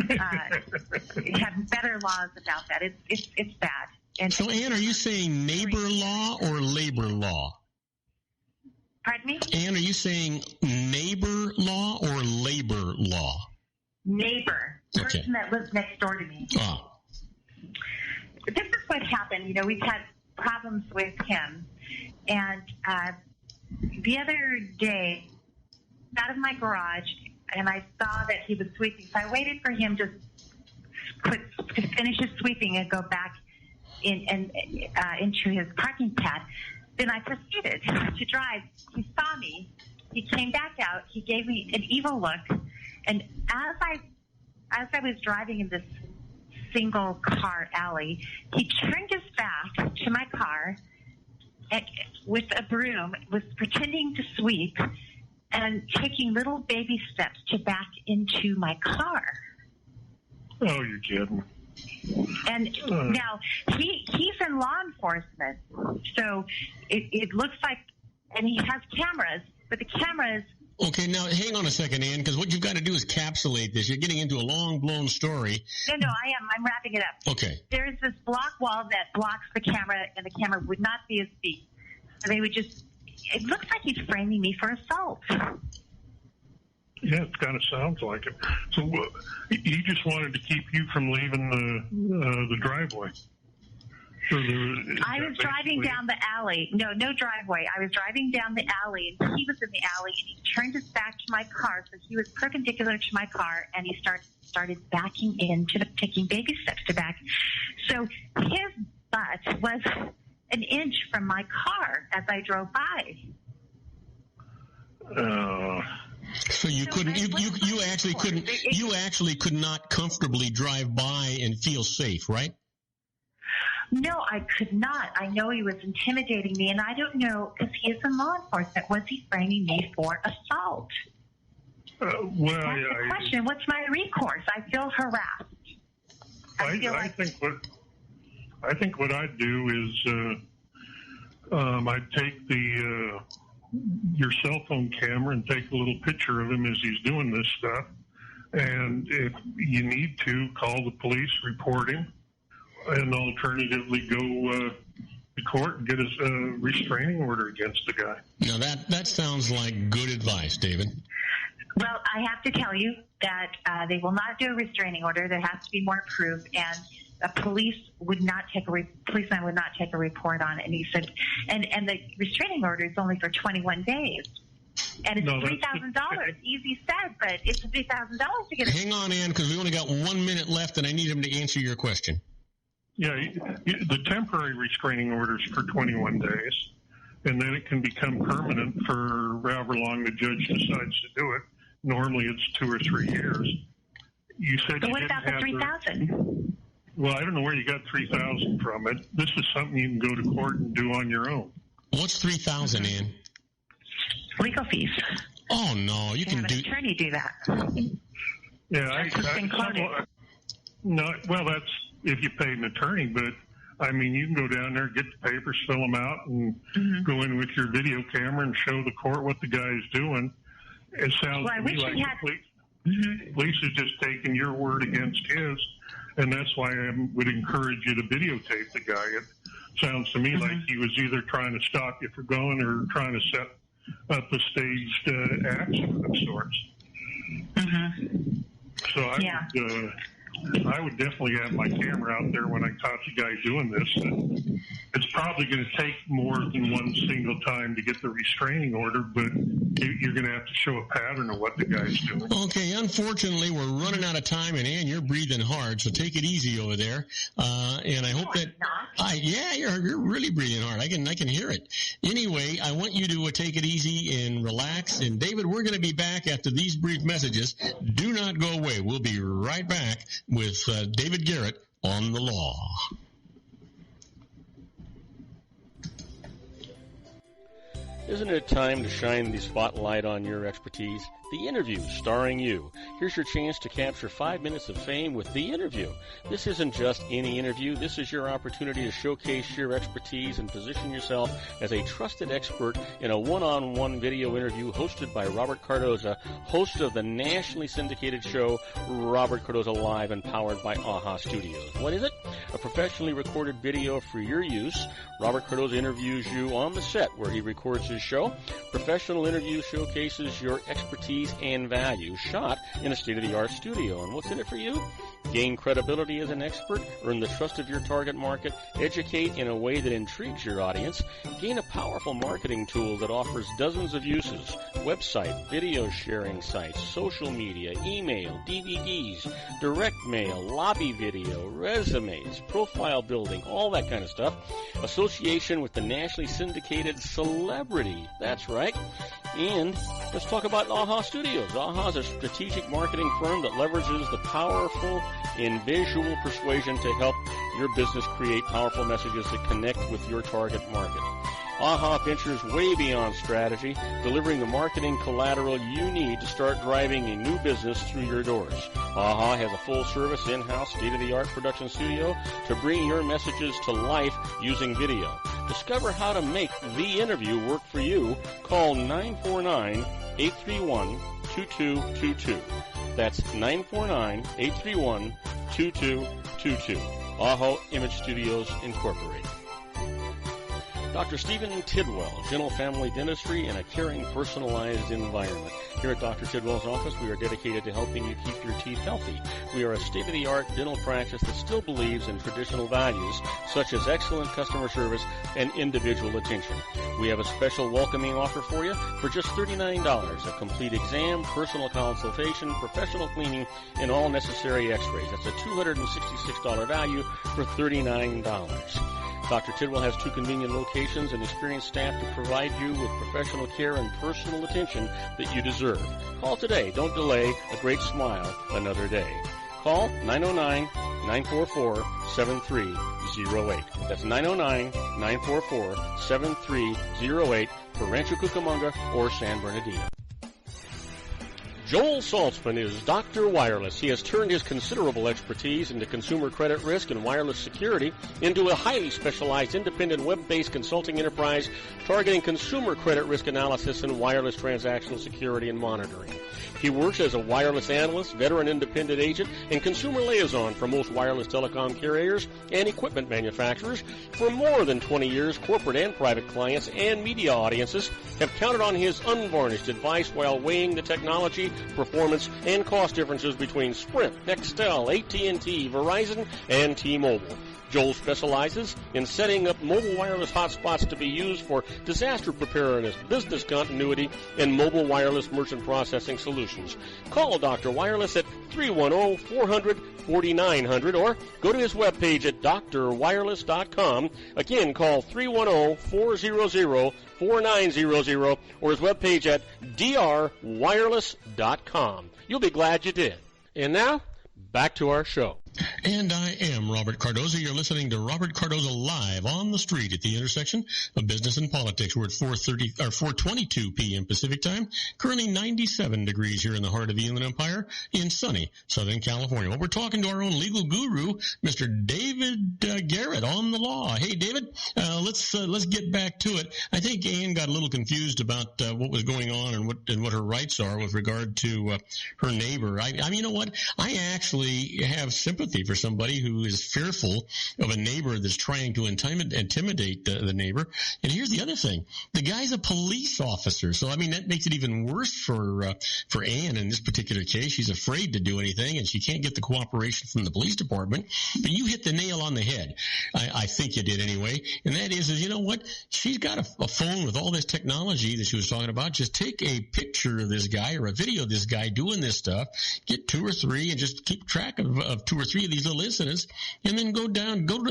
Have better laws about that. It's bad. And so, Ann, are you saying neighbor law or labor law? Pardon me? Ann, are you saying neighbor law or labor law? Neighbor. Okay. Person that lives next door to me. Oh. This is what happened. We've had problems with him. And the other day, out of my garage, and I saw that he was sweeping. So I waited for him to finish his sweeping and go back into his parking pad. Then I proceeded to drive. He saw me. He came back out. He gave me an evil look. And as I was driving in this single car alley, he turned his back to my car with a broom, was pretending to sweep and taking little baby steps to back into my car. Oh, you're kidding. And now he's in law enforcement, so it looks like, and he has cameras, but the cameras. Okay, now hang on a second, Ann, because what you've got to do is capsulate this. You're getting into a long-blown story. No, I am. I'm wrapping it up. Okay. There's this block wall that blocks the camera, and the camera would not see his feet. So they would just. It looks like he's framing me for assault. Yeah, it kind of sounds like it. So he just wanted to keep you from leaving the driveway. I was driving down the alley. No driveway. I was driving down the alley, and he was in the alley, and he turned his back to my car, so he was perpendicular to my car, and he started backing into taking baby steps to back. So his butt was an inch from my car as I drove by. So you couldn't. You actually couldn't. You actually could not comfortably drive by and feel safe, right? No, I could not. I know he was intimidating me, and I don't know, because he is in law enforcement, was he framing me for assault? That's the question. What's my recourse? I feel harassed. I think what I'd do is I'd take your cell phone camera and take a little picture of him as he's doing this stuff, and if you need to, call the police, report him, and alternatively go to court and get a restraining order against the guy. Now that sounds like good advice, David. Well, I have to tell you that they will not do a restraining order. There has to be more proof, and a policeman would not take a report on it. And he said, and the restraining order is only for 21 days. And it's $3,000. Easy said, but it's $3,000 to get it. Hang on, Ann, because we only got 1 minute left, and I need him to answer your question. Yeah, the temporary restraining order is for 21 days, and then it can become permanent for however long the judge decides to do it. Normally it's 2 or 3 years. You said. But what about the $3,000? Well, I don't know where you got $3,000 from. This is something you can go to court and do on your own. What's $3,000, Ann? Legal fees. Oh no, you can have an attorney do that. Yeah, no. Well, that's if you pay an attorney, but I mean, you can go down there, get the papers, fill them out, and go in with your video camera and show the court what the guy is doing. It sounds to me like Lisa's just taking your word against his, and that's why I would encourage you to videotape the guy. It sounds to me like he was either trying to stop you from going or trying to set up a staged action of sorts. So I would definitely have my camera out there when I caught the guy doing this. It's probably going to take more than one single time to get the restraining order, but you're going to have to show a pattern of what the guy's doing. Okay, unfortunately, we're running out of time, and Ann, you're breathing hard, so take it easy over there. And I hope that... you're really breathing hard. I can hear it. Anyway, I want you to take it easy and relax. And, David, we're going to be back after these brief messages. Do not go away. We'll be right back with David Garrett on the law. Isn't it time to shine the spotlight on your expertise? The Interview, starring you. Here's your chance to capture 5 minutes of fame with The Interview. This isn't just any interview. This is your opportunity to showcase your expertise and position yourself as a trusted expert in a one-on-one video interview hosted by Robert Cardoza, host of the nationally syndicated show Robert Cardoza Live and powered by AHA Studios. What is it? A professionally recorded video for your use. Robert Cardoza interviews you on the set where he records his show. Professional interview showcases your expertise and value, shot in a state-of-the-art studio. And what's in it for you? Gain credibility as an expert, earn the trust of your target market, educate in a way that intrigues your audience, gain a powerful marketing tool that offers dozens of uses, website, video sharing sites, social media, email, DVDs, direct mail, lobby video, resumes, profile building, all that kind of stuff. Association with the nationally syndicated celebrity. That's right. And let's talk about AHA Studios. AHA is a strategic marketing firm that leverages the powerful in visual persuasion to help your business create powerful messages that connect with your target market. AHA ventures way beyond strategy, delivering the marketing collateral you need to start driving a new business through your doors. AHA has a full-service, in-house, state-of-the-art production studio to bring your messages to life using video. Discover how to make The Interview work for you. Call 949-831-2222. That's 949-831-2222. AHA Image Studios, Incorporated. Dr. Stephen Tidwell, Gentle Family Dentistry in a caring, personalized environment. Here at Dr. Tidwell's office, we are dedicated to helping you keep your teeth healthy. We are a state-of-the-art dental practice that still believes in traditional values, such as excellent customer service and individual attention. We have a special welcoming offer for you for just $39, a complete exam, personal consultation, professional cleaning, and all necessary x-rays. That's a $266 value for $39. Dr. Tidwell has 2 convenient locations and experienced staff to provide you with professional care and personal attention that you deserve. Call today. Don't delay. A great smile another day. Call 909-944-7308. That's 909-944-7308 for Rancho Cucamonga or San Bernardino. Joel Saltzman is Dr. Wireless. He has turned his considerable expertise into consumer credit risk and wireless security into a highly specialized independent web-based consulting enterprise targeting consumer credit risk analysis and wireless transactional security and monitoring. He works as a wireless analyst, veteran independent agent, and consumer liaison for most wireless telecom carriers and equipment manufacturers. For more than 20 years, corporate and private clients and media audiences have counted on his unvarnished advice while weighing the technology, performance, and cost differences between Sprint, Nextel, AT&T, Verizon, and T-Mobile. Joel specializes in setting up mobile wireless hotspots to be used for disaster preparedness, business continuity, and mobile wireless merchant processing solutions. Call Dr. Wireless at 310-400-4900 or go to his webpage at drwireless.com. Again, call 310-400-4900 or his webpage at drwireless.com. You'll be glad you did. And now, back to our show. And I am Robert Cardoza. You're listening to Robert Cardoza Live on the street at the intersection of business and politics. We're at 4:22 p.m. Pacific time. Currently 97 degrees here in the heart of the Inland Empire in sunny Southern California. Well, we're talking to our own legal guru, Mr. David Garrett on the law. Hey, David, let's get back to it. I think Ann got a little confused about what was going on and what her rights are with regard to her neighbor. I mean, you know what? I actually have sympathy for somebody who is fearful of a neighbor that's trying to intimidate the neighbor. And here's the other thing. The guy's a police officer. So, I mean, that makes it even worse for Ann in this particular case. She's afraid to do anything, and she can't get the cooperation from the police department. But you hit the nail on the head. I think you did anyway. And that is, you know what? She's got a phone with all this technology that she was talking about. Just take a picture of this guy or a video of this guy doing this stuff. Get 2 or 3 and just keep track of 2 or 3 of these little incidents, and then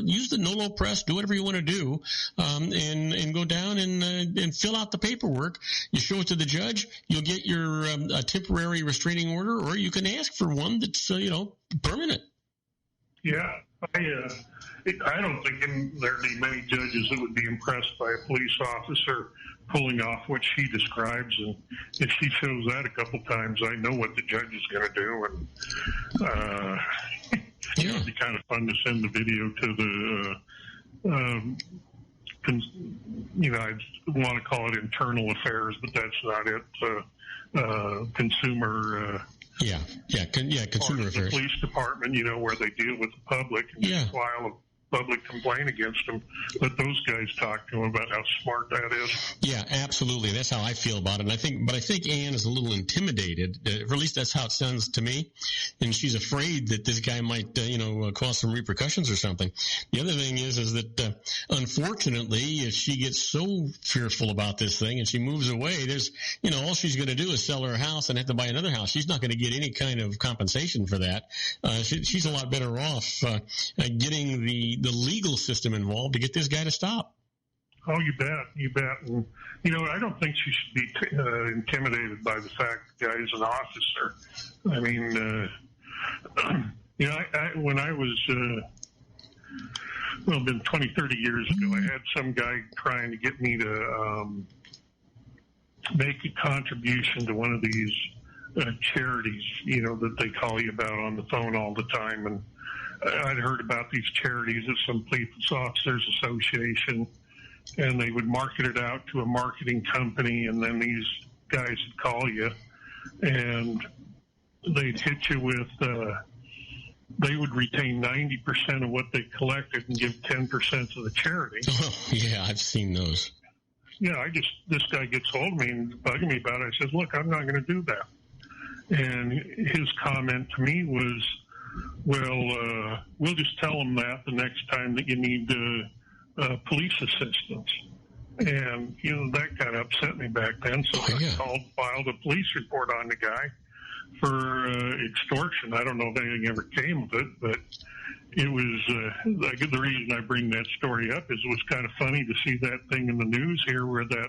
use the NOLO press, do whatever you want to do, and go down and fill out the paperwork. You show it to the judge, you'll get your a temporary restraining order, or you can ask for one that's permanent. Yeah, I don't think there'd be many judges that would be impressed by a police officer pulling off what she describes, and if she shows that a couple times, I know what the judge is going to do, and it'd be kind of fun to send the video to the, I want to call it internal affairs, but that's not it. Consumer. Consumer affairs. The police department, where they deal with the public and file a public complaint against them. Let those guys talk to them about how smart that is. Yeah, absolutely. That's how I feel about it. And I think Ann is a little intimidated, or at least that's how it sounds to me. And she's afraid that this guy might, cause some repercussions or something. The other thing is that, unfortunately, if she gets so fearful about this thing and she moves away, there's, all she's going to do is sell her house and have to buy another house. She's not going to get any kind of compensation for that. She's a lot better off, getting the legal system involved to get this guy to stop. Oh, you bet. And, I don't think she should be intimidated by the fact the guy is an officer. I mean, when I was, been 20, 30 years ago, I had some guy trying to get me to make a contribution to one of these charities, that they call you about on the phone all the time. And I'd heard about these charities at some police officers association, and they would market it out to a marketing company, and then these guys would call you, and they'd hit you with, they would retain 90% of what they collected and give 10% to the charity. Oh, yeah, I've seen those. Yeah, this guy gets hold of me and bugging me about it. I said, look, I'm not going to do that. And his comment to me was, well, we'll just tell them that the next time that you need police assistance. And, that kind of upset me back then. So I filed a police report on the guy for extortion. I don't know if anything ever came of it, but it was the reason I bring that story up is it was kind of funny to see that thing in the news here where that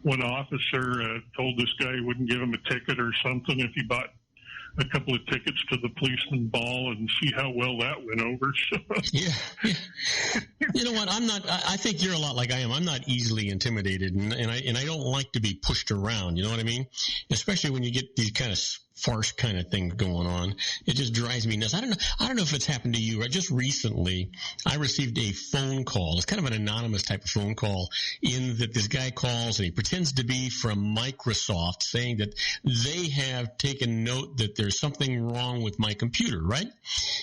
one officer told this guy he wouldn't give him a ticket or something if he bought a couple of tickets to the policeman ball, and see how well that went over. Yeah. You know what? I think you're a lot like I am. I'm not easily intimidated, and I don't like to be pushed around. You know what I mean? Especially when you get these kind of farce kind of thing going on. It just drives me nuts. I don't know if it's happened to you. Just recently, I received a phone call. It's kind of an anonymous type of phone call in that this guy calls and he pretends to be from Microsoft saying that they have taken note that there's something wrong with my computer, right?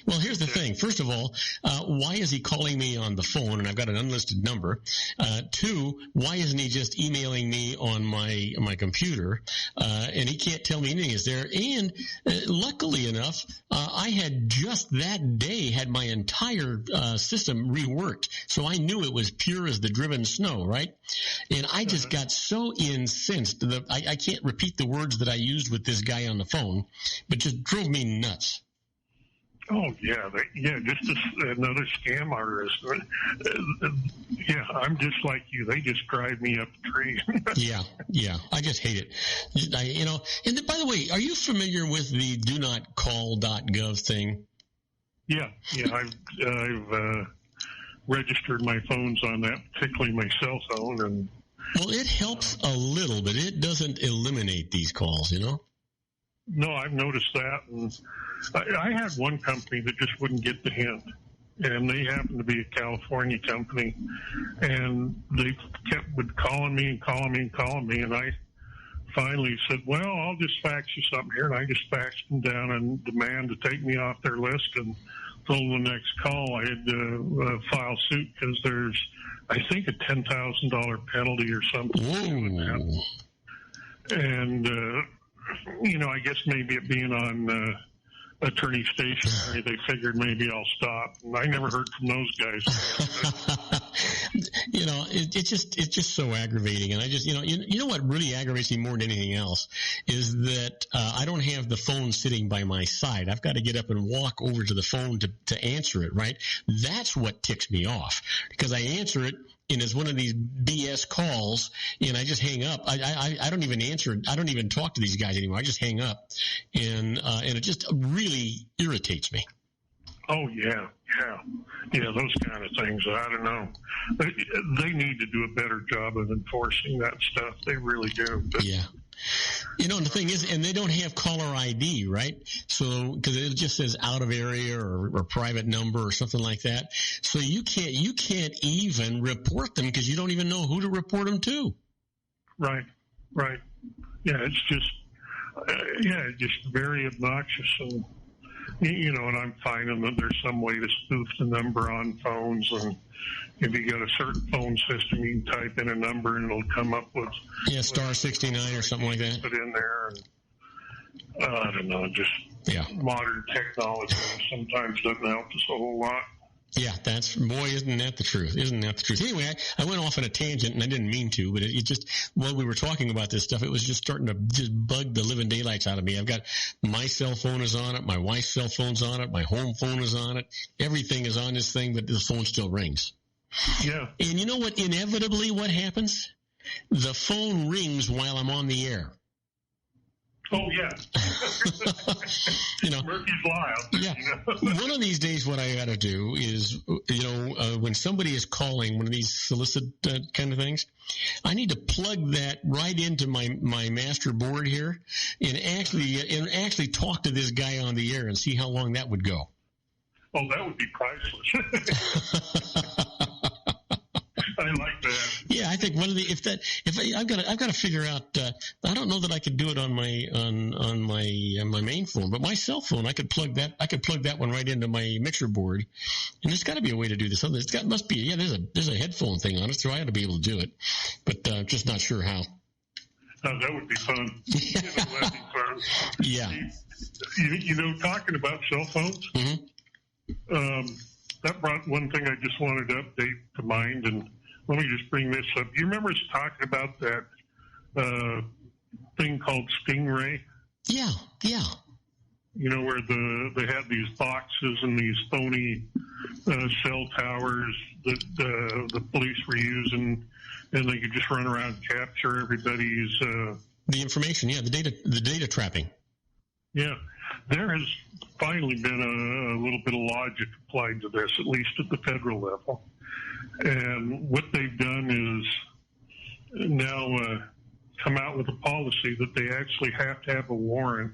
Well, here's the thing. First of all, why is he calling me on the phone and I've got an unlisted number? 2, why isn't he just emailing me on my computer? And he can't tell me anything is there. And luckily enough, I had just that day had my entire system reworked. So I knew it was pure as the driven snow, right? And I just got so incensed. I can't repeat the words that I used with this guy on the phone, but just drove me nuts. Oh, just another scam artist. Yeah, I'm just like you. They just drive me up the tree. Yeah, I just hate it. And by the way, are you familiar with the donotcall.gov thing? Yeah. I've registered my phones on that, particularly my cell phone. And well, it helps a little, but it doesn't eliminate these calls, you know? No, I've noticed that. And I had one company that just wouldn't get the hint. And they happened to be a California company. And they would calling me. And I finally said, well, I'll just fax you something here. And I just faxed them down and demand to take me off their list. And told them the next call I had to file suit because there's, I think, a $10,000 penalty or something. Whoa. And, I guess maybe it being on attorney stationery, they figured maybe I'll stop. And I never heard from those guys. It's just so aggravating. And I just, you know what really aggravates me more than anything else is that I don't have the phone sitting by my side. I've got to get up and walk over to the phone to answer it, right? That's what ticks me off because I answer it. And it's one of these BS calls, and I just hang up. I don't even answer. I don't even talk to these guys anymore. I just hang up, and it just really irritates me. Oh yeah. Those kind of things. I don't know. They need to do a better job of enforcing that stuff. They really do. But, yeah. And the thing is, and they don't have caller ID, right? So, because it just says out of area or private number or something like that. So you can't even report them because you don't even know who to report them to. Right. Yeah, it's just, just very obnoxious. And, and I'm finding that there's some way to spoof the number on phones. And if you got a certain phone system, you can type in a number and it'll come up with star 69 or something like that. Put in there, and I don't know, just modern technology sometimes doesn't help us a whole lot. Yeah, isn't that the truth? Isn't that the truth? Anyway, I went off on a tangent, and I didn't mean to, but it just, while we were talking about this stuff, it was just starting to just bug the living daylights out of me. I've got my cell phone is on it, my wife's cell phone's on it, my home phone is on it. Everything is on this thing, but the phone still rings. Yeah. And you know what? Inevitably, what happens? The phone rings while I'm on the air. Oh, yeah. Murphy's Law. Yeah. One of these days, what I got to do is, when somebody is calling one of these solicit kind of things, I need to plug that right into my master board here and actually talk to this guy on the air and see how long that would go. Oh, that would be priceless. I like that. Yeah, I think I've got to figure out. I don't know that I could do it on my main phone, but my cell phone, I could plug that one right into my mixer board, and there's got to be a way to do this. Must be. Yeah, there's a headphone thing on it, so I ought to be able to do it, but just not sure how. Oh, that would be fun. That'd be fun. Yeah. Talking about cell phones. Mm-hmm. That brought one thing I just wanted to update to mind, and let me just bring this up. Do you remember us talking about that thing called Stingray? Yeah. Where they had these boxes and these phony cell towers that the police were using, and they could just run around and capture everybody's the information. Yeah, the data trapping. Yeah. There has finally been a little bit of logic applied to this, at least at the federal level. And what they've done is now come out with a policy that they actually have to have a warrant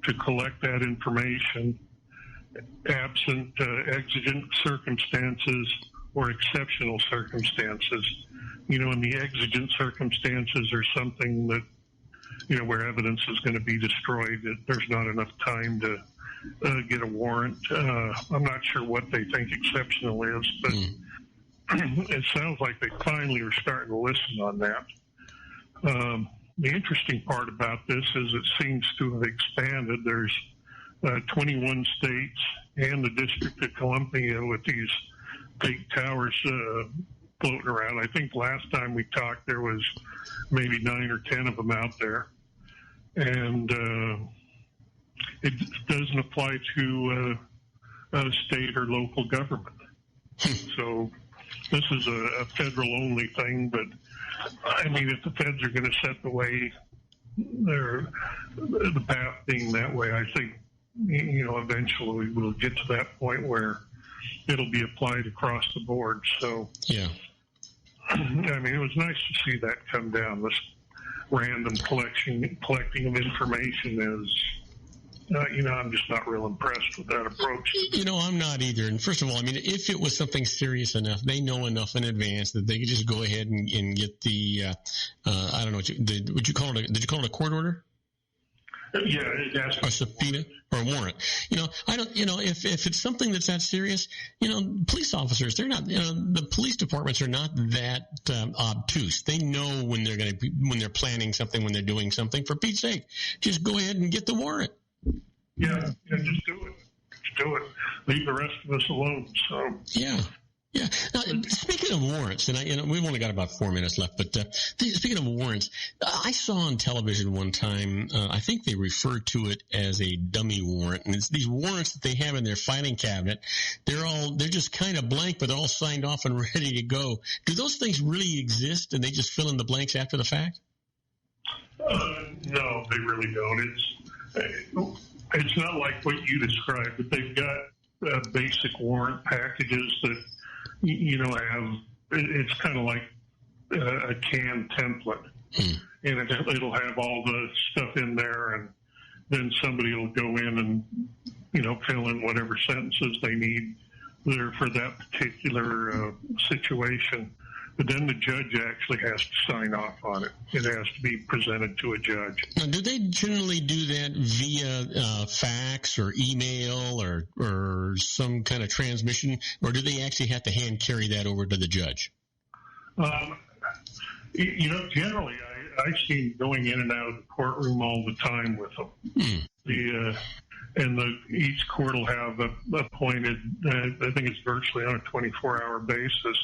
to collect that information absent exigent circumstances or exceptional circumstances. And the exigent circumstances are something that, where evidence is going to be destroyed, that there's not enough time to get a warrant. I'm not sure what they think exceptional is, but it sounds like they finally are starting to listen on that. The interesting part about this is it seems to have expanded. There's 21 states and the District of Columbia with these big towers floating around. I think last time we talked there was maybe 9 or 10 of them out there. And it doesn't apply to a state or local government. So this is a federal-only thing, but, I mean, if the feds are going to set the way, the path being that way, I think eventually we'll get to that point where it'll be applied across the board. So, yeah. I mean, it was nice to see that come down. This random collecting of information is, I'm just not real impressed with that approach. I'm not either. And first of all, I mean, if it was something serious enough, they know enough in advance that they could just go ahead and get the, I don't know, would you call it? Did you call it a court order? Yeah, that's or subpoena or a warrant. If it's something that's that serious, police officers, they're not, the police departments are not that obtuse. They know when they're planning something, when they're doing something. For Pete's sake, just go ahead and get the warrant. Yeah, just do it. Just do it. Leave the rest of us alone. So yeah. Yeah. Now, speaking of warrants, and we've only got about 4 minutes left, but speaking of warrants, I saw on television one time, I think they referred to it as a dummy warrant, and it's these warrants that they have in their filing cabinet. They're just kind of blank, but they're all signed off and ready to go. Do those things really exist, and they just fill in the blanks after the fact? No, they really don't. It's not like what you described, but they've got basic warrant packages that have, it's kind of like a canned template, and it'll have all the stuff in there, and then somebody will go in and fill in whatever sentences they need there for that particular situation. But then the judge actually has to sign off on it. It has to be presented to a judge. Now, do they generally do that via fax or email or some kind of transmission, or do they actually have to hand carry that over to the judge? Generally, I see them going in and out of the courtroom all the time with them. Each court will have appointed, I think it's virtually on a 24-hour basis,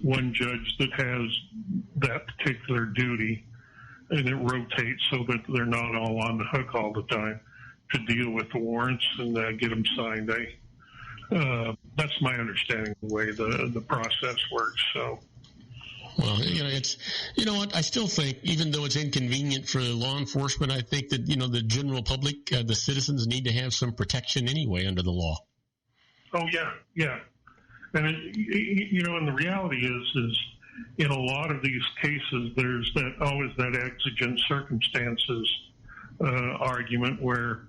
one judge that has that particular duty, and it rotates so that they're not all on the hook all the time to deal with the warrants and get them signed. That's my understanding of the way the process works. So. Well, it's, what, I still think, even though it's inconvenient for law enforcement, I think that, the general public, the citizens need to have some protection anyway under the law. Oh, yeah. And, and the reality is in a lot of these cases, there's always that exigent circumstances argument where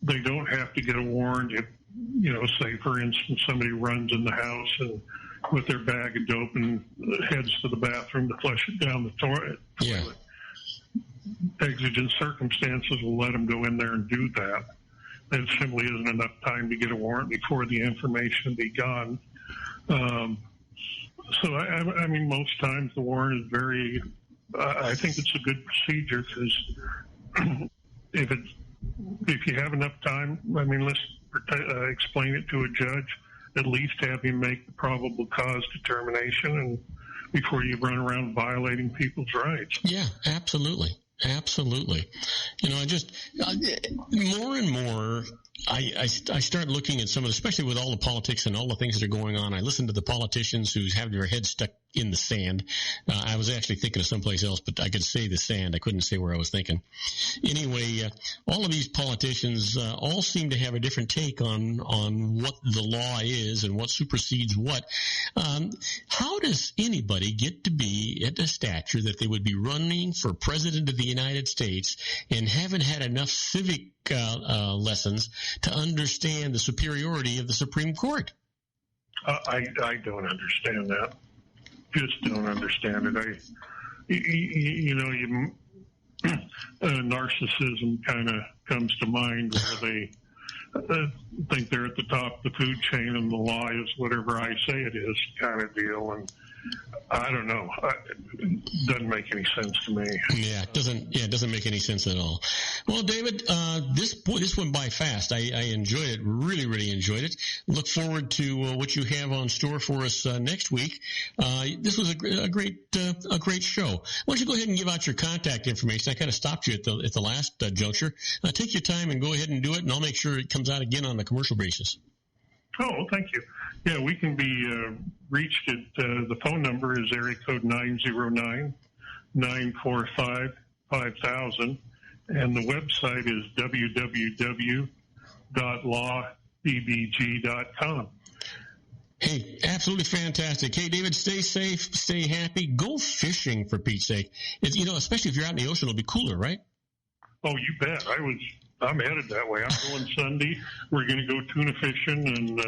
they don't have to get a warrant if, say, for instance, somebody runs in the house and with their bag of dope and heads to the bathroom to flush it down the toilet. Yeah. Exigent circumstances will let them go in there and do that. There simply isn't enough time to get a warrant before the information will be gone. So, I mean, most times the warrant is very, I think it's a good procedure because if you have enough time, I mean, let's explain it to a judge, at least have him make the probable cause determination and before you run around violating people's rights. Yeah, absolutely. Absolutely. I just, more and more, I start looking at some of, especially with all the politics and all the things that are going on. I listen to the politicians who have their heads stuck in the sand. I was actually thinking of someplace else, but I could say the sand. I couldn't say where I was thinking. Anyway, all of these politicians all seem to have a different take on what the law is and what supersedes what. How does anybody get to be at a stature that they would be running for president of the United States and haven't had enough civic lessons to understand the superiority of the Supreme Court? I don't understand that. Just don't understand it. Narcissism kind of comes to mind where they think they're at the top of the food chain and the law is whatever I say it is kind of deal. And I don't know. It doesn't make any sense to me. Yeah, it doesn't make any sense at all. Well, David, this went by fast. I enjoyed it. Really, really enjoyed it. Look forward to what you have on store for us next week. This was a great show. Why don't you go ahead and give out your contact information? I kind of stopped you at the last juncture. Take your time and go ahead and do it, and I'll make sure it comes out again on a commercial basis. Oh, thank you. Yeah, we can be reached at the phone number is area code 909-945-5000, And the website is www.lawbbg.com. Hey, absolutely fantastic. Hey, David, stay safe, stay happy. Go fishing, for Pete's sake. It's, especially if you're out in the ocean, it'll be cooler, right? Oh, you bet. I'm headed that way. I'm going Sunday. We're going to go tuna fishing, and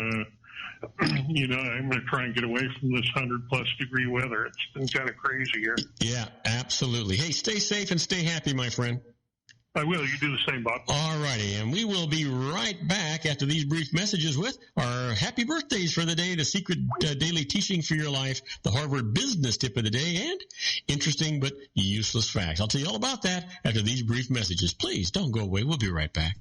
I'm going to try and get away from this 100-plus degree weather. It's been kind of crazy here. Yeah, absolutely. Hey, stay safe and stay happy, my friend. I will. You do the same, Bob. All righty, and we will be right back after these brief messages with our happy birthdays for the day, the secret daily teaching for your life, the Harvard business tip of the day, and interesting but useless facts. I'll tell you all about that after these brief messages. Please don't go away. We'll be right back.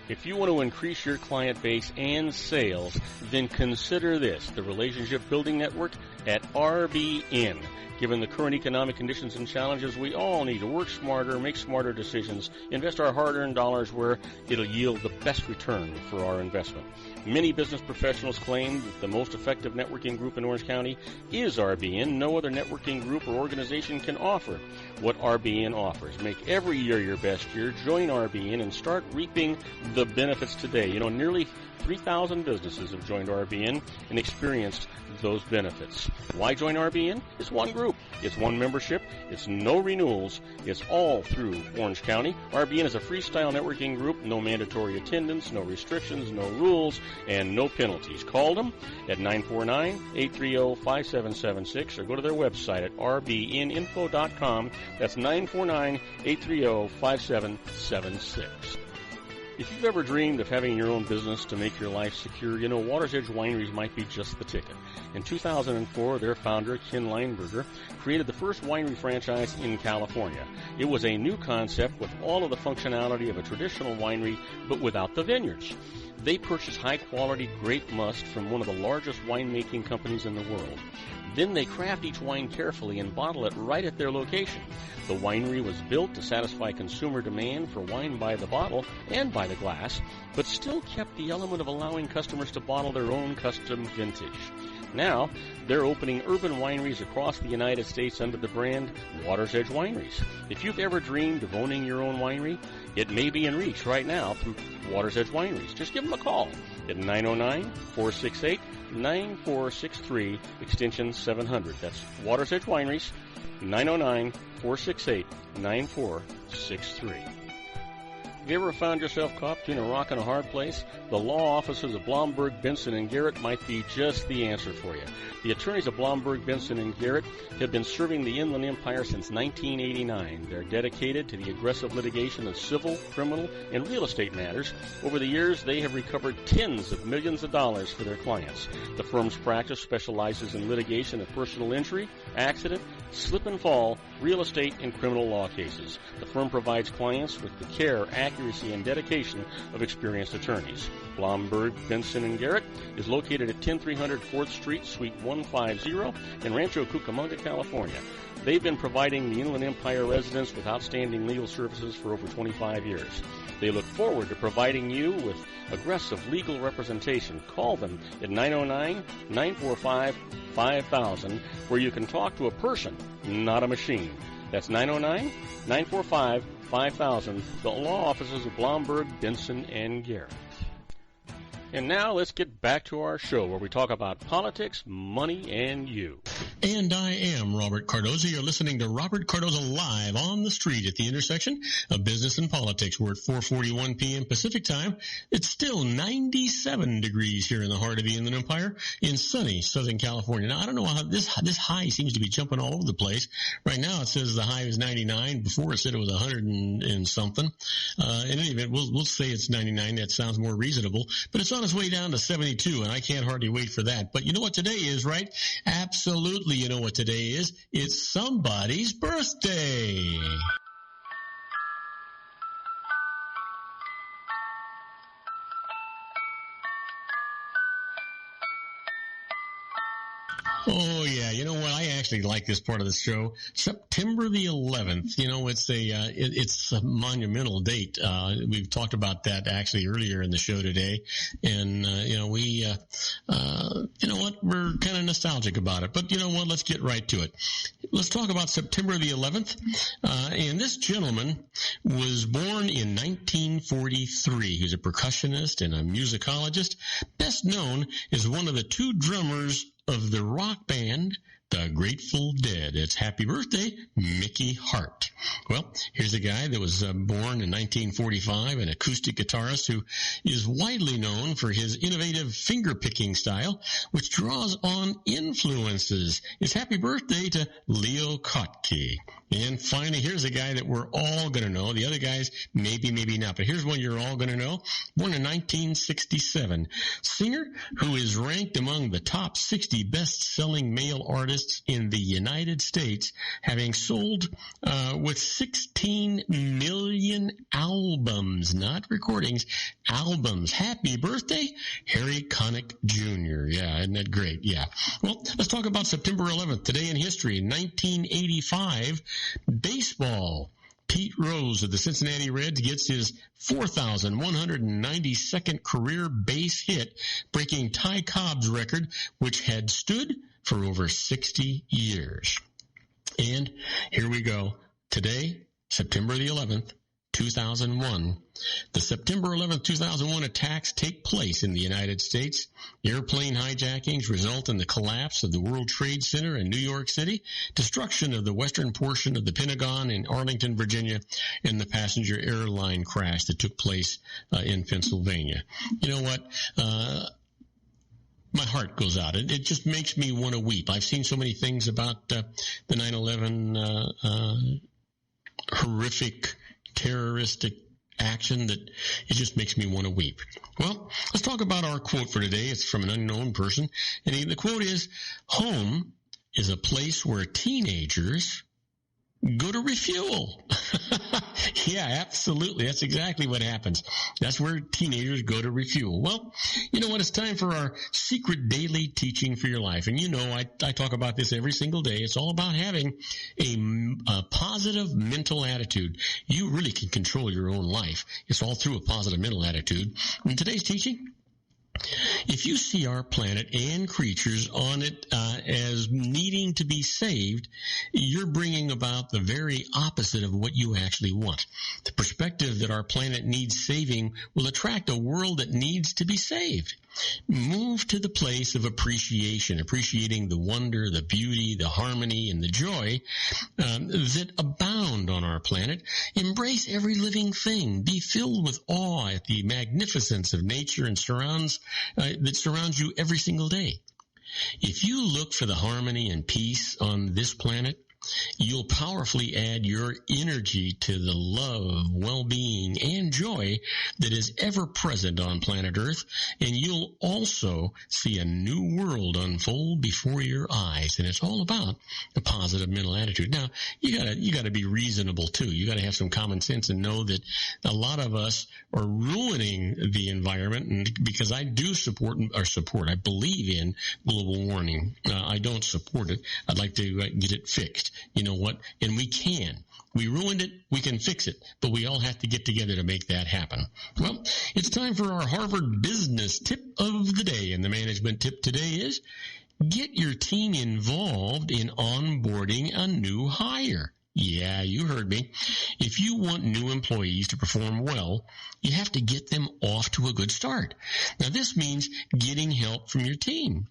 If you want to increase your client base and sales, then consider this, the Relationship Building Network at RBN. Given the current economic conditions and challenges, we all need to work smarter, make smarter decisions, invest our hard-earned dollars where it'll yield the best return for our investment. Many business professionals claim that the most effective networking group in Orange County is RBN. No other networking group or organization can offer what RBN offers. Make every year your best year. Join RBN and start reaping the benefits today. Nearly 3,000 businesses have joined RBN and experienced those benefits. Why join RBN? It's one group. It's one membership. It's no renewals. It's all through Orange County. RBN is a freestyle networking group. No mandatory attendance, no restrictions, no rules, and no penalties. Call them at 949-830-5776 or go to their website at rbninfo.com. That's 949-830-5776. If you've ever dreamed of having your own business to make your life secure, Water's Edge Wineries might be just the ticket. In 2004, their founder, Ken Lineberger, created the first winery franchise in California. It was a new concept with all of the functionality of a traditional winery, but without the vineyards. They purchased high-quality grape must from one of the largest winemaking companies in the world. Then they craft each wine carefully and bottle it right at their location. The winery was built to satisfy consumer demand for wine by the bottle and by the glass, but still kept the element of allowing customers to bottle their own custom vintage. Now, they're opening urban wineries across the United States under the brand Water's Edge Wineries. If you've ever dreamed of owning your own winery, it may be in reach right now through Water's Edge Wineries. Just give them a call at 909-468-9463, extension 700. That's Water's Edge Wineries, 909-468-9463. Have you ever found yourself caught between a rock and a hard place? The law offices of Blomberg, Benson, and Garrett might be just the answer for you. The attorneys of Blomberg, Benson, and Garrett have been serving the Inland Empire since 1989. They're dedicated to the aggressive litigation of civil, criminal, and real estate matters. Over the years, they have recovered tens of millions of dollars for their clients. The firm's practice specializes in litigation of personal injury, accident, slip and fall, real estate, and criminal law cases. The firm provides clients with the care, accuracy, and dedication of experienced attorneys. Blomberg, Benson, and Garrett is located at 10300 4th Street, Suite 150 in Rancho Cucamonga, California. They've been providing the Inland Empire residents with outstanding legal services for over 25 years. They look forward to providing you with aggressive legal representation. Call them at 909-945-5000, where you can talk to a person, not a machine. That's 909-945-5000, the law offices of Blomberg, Benson, and Garrett. And now let's get back to our show where we talk about politics, money, and you. And I am Robert Cardoza. You're listening to Robert Cardoza Live on the street at the intersection of business and politics. We're at 4:41 p.m. Pacific time. It's still 97 degrees here in the heart of the Inland Empire in sunny Southern California. Now, I don't know how this high seems to be jumping all over the place. Right now, it says the high is 99. Before, it said it was 100 and something. In any event, we'll say it's 99. That sounds more reasonable. But it's on its way down to 72, and I can't hardly wait for that. But you know what today is, right? Absolutely, you know what today is. It's somebody's birthday. Oh, yeah. You know what? I actually like this part of the show. September the 11th. You know, it's a monumental date. We've talked about that actually earlier in the show today. And, you know what? We're kind of nostalgic about it. But you know what? Let's get right to it. Let's talk about September the 11th. And this gentleman was born in 1943. He's a percussionist and a musicologist, best known as one of the two drummers of the rock band The Grateful Dead. It's happy birthday, Mickey Hart. Well, here's a guy that was born in 1945, an acoustic guitarist who is widely known for his innovative finger-picking style, which draws on influences. It's happy birthday to Leo Kottke. And finally, here's a guy that we're all going to know. The other guys, maybe not. But here's one you're all going to know. Born in 1967. Singer who is ranked among the top 60 best-selling male artists in the United States, having sold with 16 million albums, not recordings, albums. Happy birthday, Harry Connick Jr. Yeah, isn't that great? Yeah. Well, let's talk about September 11th. Today in history, 1985, baseball. Pete Rose of the Cincinnati Reds gets his 4,192nd career base hit, breaking Ty Cobb's record, which had stood for over 60 years. And here we go. Today, September the 11th, 2001. The September 11th, 2001 attacks take place in the United States. Airplane hijackings result in the collapse of the World Trade Center in New York City, destruction of the western portion of the Pentagon in Arlington, Virginia, and the passenger airline crash that took place in Pennsylvania. You know what? My heart goes out. It just makes me want to weep. I've seen so many things about the 9/11 horrific terroristic action that it just makes me want to weep. Well, let's talk about our quote for today. It's from an unknown person. And the quote is, home is a place where teenagers go to refuel. Yeah, absolutely. That's exactly what happens. That's where teenagers go to refuel. Well, you know what? It's time for our secret daily teaching for your life. And you know, I talk about this every single day. It's all about having a positive mental attitude. You really can control your own life. It's all through a positive mental attitude. In today's teaching, if you see our planet and creatures on it as needing to be saved, you're bringing about the very opposite of what you actually want. The perspective that our planet needs saving will attract a world that needs to be saved. Move to the place of appreciation, appreciating the wonder, the beauty, the harmony, and the joy that abound on our planet. Embrace every living thing. Be filled with awe at the magnificence of nature and that surrounds you every single day. If you look for the harmony and peace on this planet, you'll powerfully add your energy to the love, well-being, and joy that is ever present on planet Earth, and you'll also see a new world unfold before your eyes. And it's all about a positive mental attitude. Now, you gotta be reasonable too. You gotta have some common sense and know that a lot of us are ruining the environment. And because I do I believe in global warming. I don't support it. I'd like to get it fixed. You know what? And we can. We ruined it. We can fix it. But we all have to get together to make that happen. Well, it's time for our Harvard business tip of the day. And the management tip today is get your team involved in onboarding a new hire. Yeah, you heard me. If you want new employees to perform well, you have to get them off to a good start. Now, this means getting help from your team.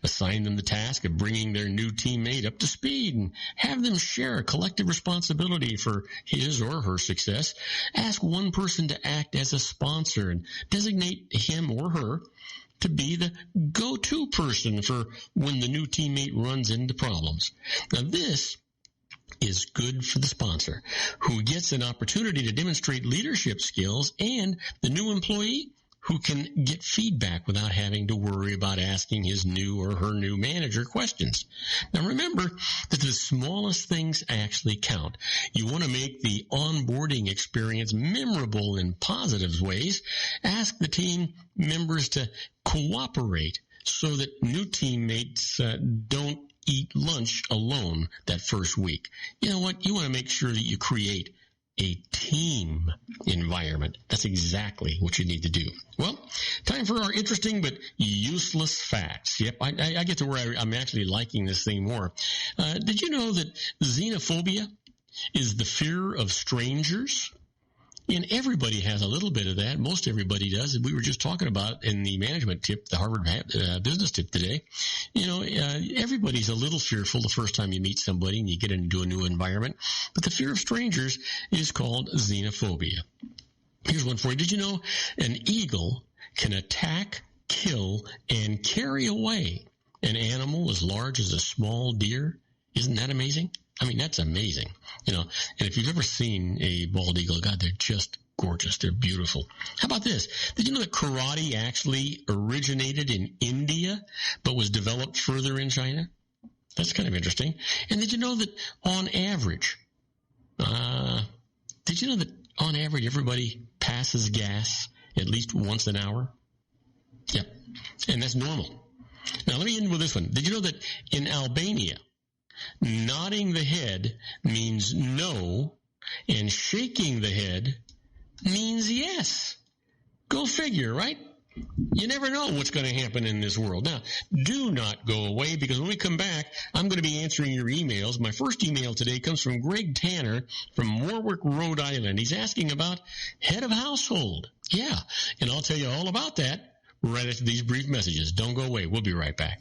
Assign them the task of bringing their new teammate up to speed and have them share a collective responsibility for his or her success. Ask one person to act as a sponsor and designate him or her to be the go-to person for when the new teammate runs into problems. Now, this is good for the sponsor, who gets an opportunity to demonstrate leadership skills, and the new employee who can get feedback without having to worry about asking his new or her new manager questions. Now remember that the smallest things actually count. You want to make the onboarding experience memorable in positive ways. Ask the team members to cooperate, so that new teammates don't eat lunch alone that first week. You know what? You want to make sure that you create a team environment. That's exactly what you need to do. Well, time for our interesting but useless facts. Yep, I get to where I'm actually liking this thing more. Did you know that xenophobia is the fear of strangers? And everybody has a little bit of that. Most everybody does. We were just talking about in the management tip, the Harvard business tip today. You know, everybody's a little fearful the first time you meet somebody and you get into a new environment. But the fear of strangers is called xenophobia. Here's one for you. Did you know an eagle can attack, kill, and carry away an animal as large as a small deer? Isn't that amazing? I mean, that's amazing, you know. And if you've ever seen a bald eagle, God, they're just gorgeous. They're beautiful. How about this? Did you know that karate actually originated in India, but was developed further in China? That's kind of interesting. And did you know that on average, everybody passes gas at least once an hour? Yep. And that's normal. Now, let me end with this one. Did you know that in Albania, nodding the head means no, and shaking the head means yes? Go figure, right? You never know what's going to happen in this world. Now, do not go away, because when we come back, I'm going to be answering your emails. My first email today comes from Greg Tanner from Warwick, Rhode Island. He's asking about head of household. Yeah, and I'll tell you all about that right after these brief messages. Don't go away. We'll be right back.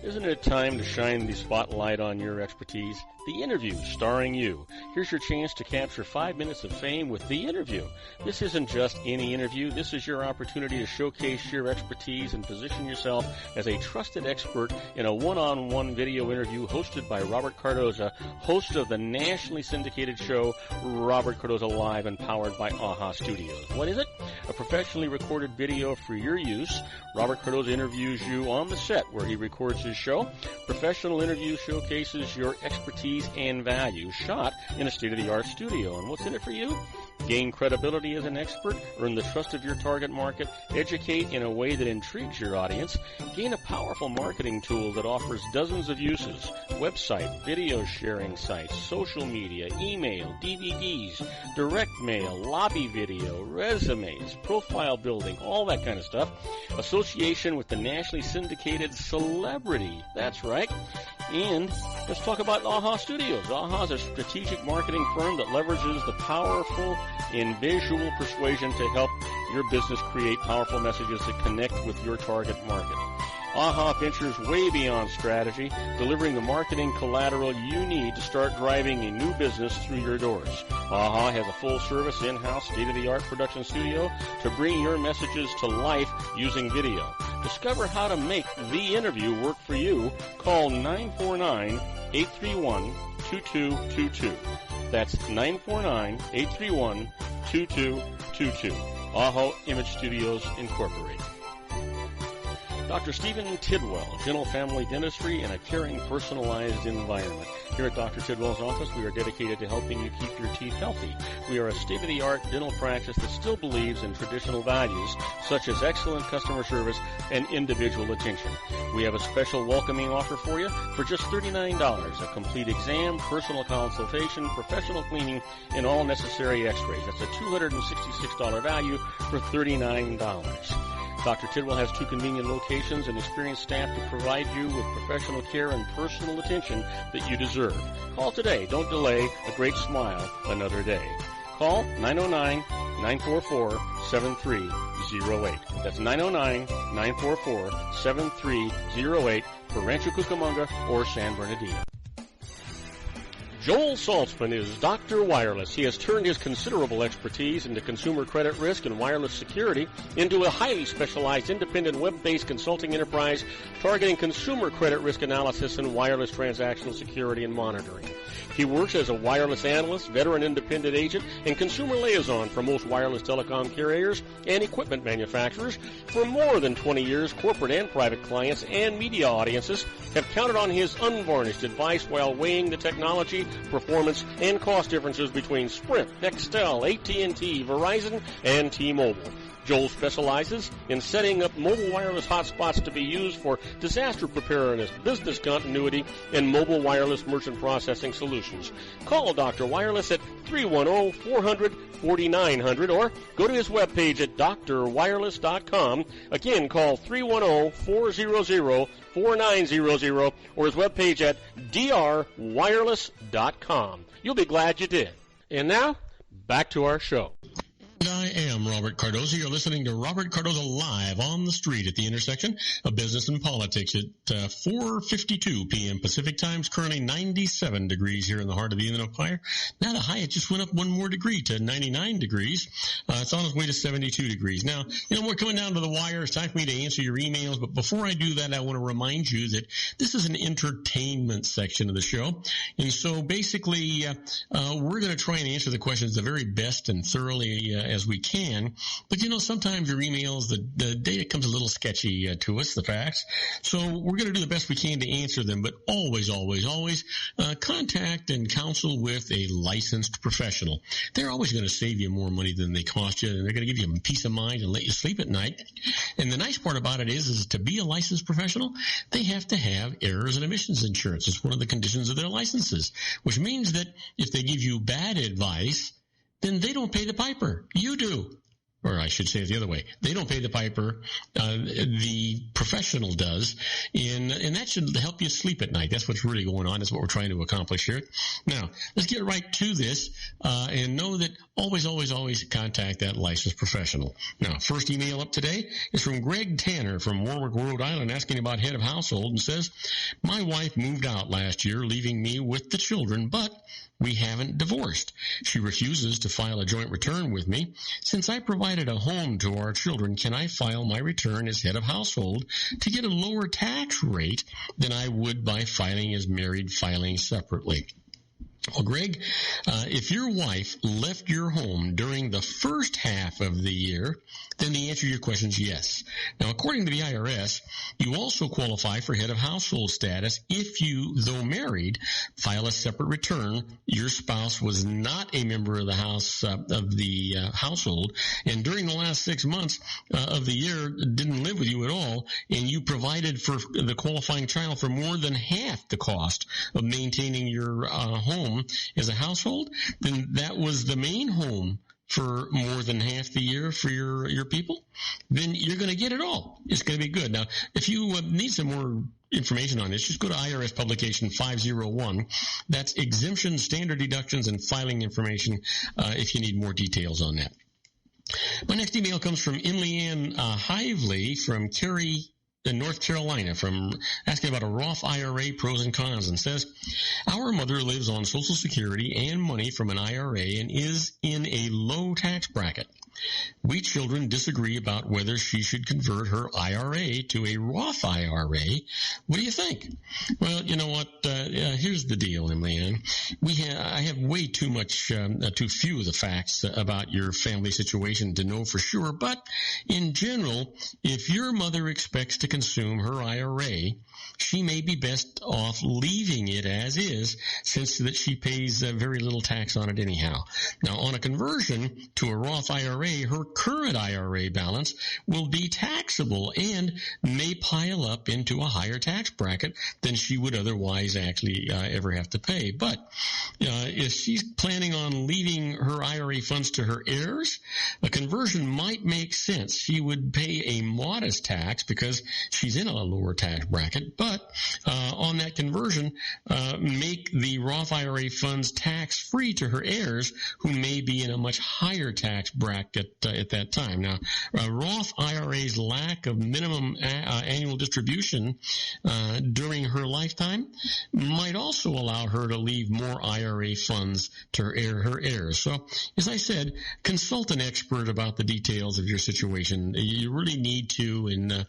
Isn't it time to shine the spotlight on your expertise? The Interview, starring you. Here's your chance to capture 5 minutes of fame with The Interview. This isn't just any interview. This is your opportunity to showcase your expertise and position yourself as a trusted expert in a one-on-one video interview hosted by Robert Cardoza, host of the nationally syndicated show Robert Cardoza Live and powered by AHA Studios. What is it? A professionally recorded video for your use. Robert Cardoza interviews you on the set where he records his show. Professional interview showcases your expertise and value, shot in a state-of-the-art studio. And what's in it for you? Gain credibility as an expert, earn the trust of your target market, educate in a way that intrigues your audience, gain a powerful marketing tool that offers dozens of uses, website, video sharing sites, social media, email, DVDs, direct mail, lobby video, resumes, profile building, all that kind of stuff. Association with the nationally syndicated celebrity. That's right. And let's talk about AHA Studios. AHA is a strategic marketing firm that leverages the powerful in visual persuasion to help your business create powerful messages that connect with your target market. AHA ventures way beyond strategy, delivering the marketing collateral you need to start driving a new business through your doors. AHA has a full-service, in-house, state-of-the-art production studio to bring your messages to life using video. Discover how to make The Interview work for you. Call 949-831-2222. That's 949-831-2222. AHA Image Studios, Incorporated. Dr. Stephen Tidwell, General Family Dentistry in a caring, personalized environment. Here at Dr. Tidwell's office, we are dedicated to helping you keep your teeth healthy. We are a state-of-the-art dental practice that still believes in traditional values, such as excellent customer service and individual attention. We have a special welcoming offer for you for just $39, a complete exam, personal consultation, professional cleaning, and all necessary x-rays. That's a $266 value for $39. Dr. Tidwell has 2 convenient locations and experienced staff to provide you with professional care and personal attention that you deserve. Call today. Don't delay. A great smile another day. Call 909-944-7308. That's 909-944-7308 for Rancho Cucamonga or San Bernardino. Joel Saltzman is Dr. Wireless. He has turned his considerable expertise into consumer credit risk and wireless security into a highly specialized independent web-based consulting enterprise targeting consumer credit risk analysis and wireless transactional security and monitoring. He works as a wireless analyst, veteran independent agent, and consumer liaison for most wireless telecom carriers and equipment manufacturers. For more than 20 years, corporate and private clients and media audiences have counted on his unvarnished advice while weighing the technology, performance, and cost differences between Sprint, Nextel, AT&T, Verizon, and T-Mobile. Joel specializes in setting up mobile wireless hotspots to be used for disaster preparedness, business continuity, and mobile wireless merchant processing solutions. Call Dr. Wireless at 310-400-4900 or go to his webpage at drwireless.com. Again, call 310-400-4900 or his webpage at drwireless.com. You'll be glad you did. And now, back to our show. I am Robert Cardoza. You're listening to Robert Cardoza Live on the Street at the intersection of business and politics at 4:52 p.m. Pacific time. It's currently 97 degrees here in the heart of the Inland Empire. Now the high, it just went up one more degree to 99 degrees. It's on its way to 72 degrees. Now, we're coming down to the wire. It's time for me to answer your emails. But before I do that, I want to remind you that this is an entertainment section of the show. And so basically, we're going to try and answer the questions the very best and thoroughly as we can. But, sometimes your emails, the data comes a little sketchy to us, the facts. So we're going to do the best we can to answer them. But always, always, always contact and counsel with a licensed professional. They're always going to save you more money than they cost you, and they're going to give you peace of mind and let you sleep at night. And the nice part about it is to be a licensed professional, they have to have errors and omissions insurance. It's one of the conditions of their licenses, which means that if they give you bad advice, then they don't pay the piper. You do. Or I should say it the other way. They don't pay the piper. The professional does. And that should help you sleep at night. That's what's really going on. That's what we're trying to accomplish here. Now, let's get right to this and know that always, always, always contact that licensed professional. Now, first email up today is from Greg Tanner from Warwick, Rhode Island, asking about head of household and says, my wife moved out last year, leaving me with the children, but we haven't divorced. She refuses to file a joint return with me. Since I provided a home to our children, can I file my return as head of household to get a lower tax rate than I would by filing as married, filing separately? Well, Greg, if your wife left your home during the first half of the year, then the answer to your question is yes. Now, according to the IRS, you also qualify for head of household status if you, though married, file a separate return. Your spouse was not a member of the household, and during the last 6 months of the year didn't live with you at all, and you provided for the qualifying child for more than half the cost of maintaining your home as a household, then that was the main home for more than half the year for your people, then you're going to get it all. It's going to be good. Now, if you need some more information on this, just go to IRS Publication 501. That's exemption, standard deductions, and filing information if you need more details on that. My next email comes from Emily Ann Hively from Cary, in North Carolina, from asking about a Roth IRA pros and cons, and says, our mother lives on Social Security and money from an IRA and is in a low tax bracket. We children disagree about whether she should convert her IRA to a Roth IRA. What do you think? Well, you know what? Here's the deal, Emily Ann. I have way too few of the facts about your family situation to know for sure. But in general, if your mother expects to consume her IRA, she may be best off leaving it as is, since that she pays very little tax on it anyhow. Now, on a conversion to a Roth IRA, her current IRA balance will be taxable and may pile up into a higher tax bracket than she would otherwise actually ever have to pay. But if she's planning on leaving her IRA funds to her heirs, a conversion might make sense. She would pay a modest tax because she's in a lower tax bracket, but on that conversion, make the Roth IRA funds tax-free to her heirs, who may be in a much higher tax bracket at that time. Now, Roth IRA's lack of minimum annual distribution during her lifetime might also allow her to leave more IRA funds to her heirs. So, as I said, consult an expert about the details of your situation. You really need to, and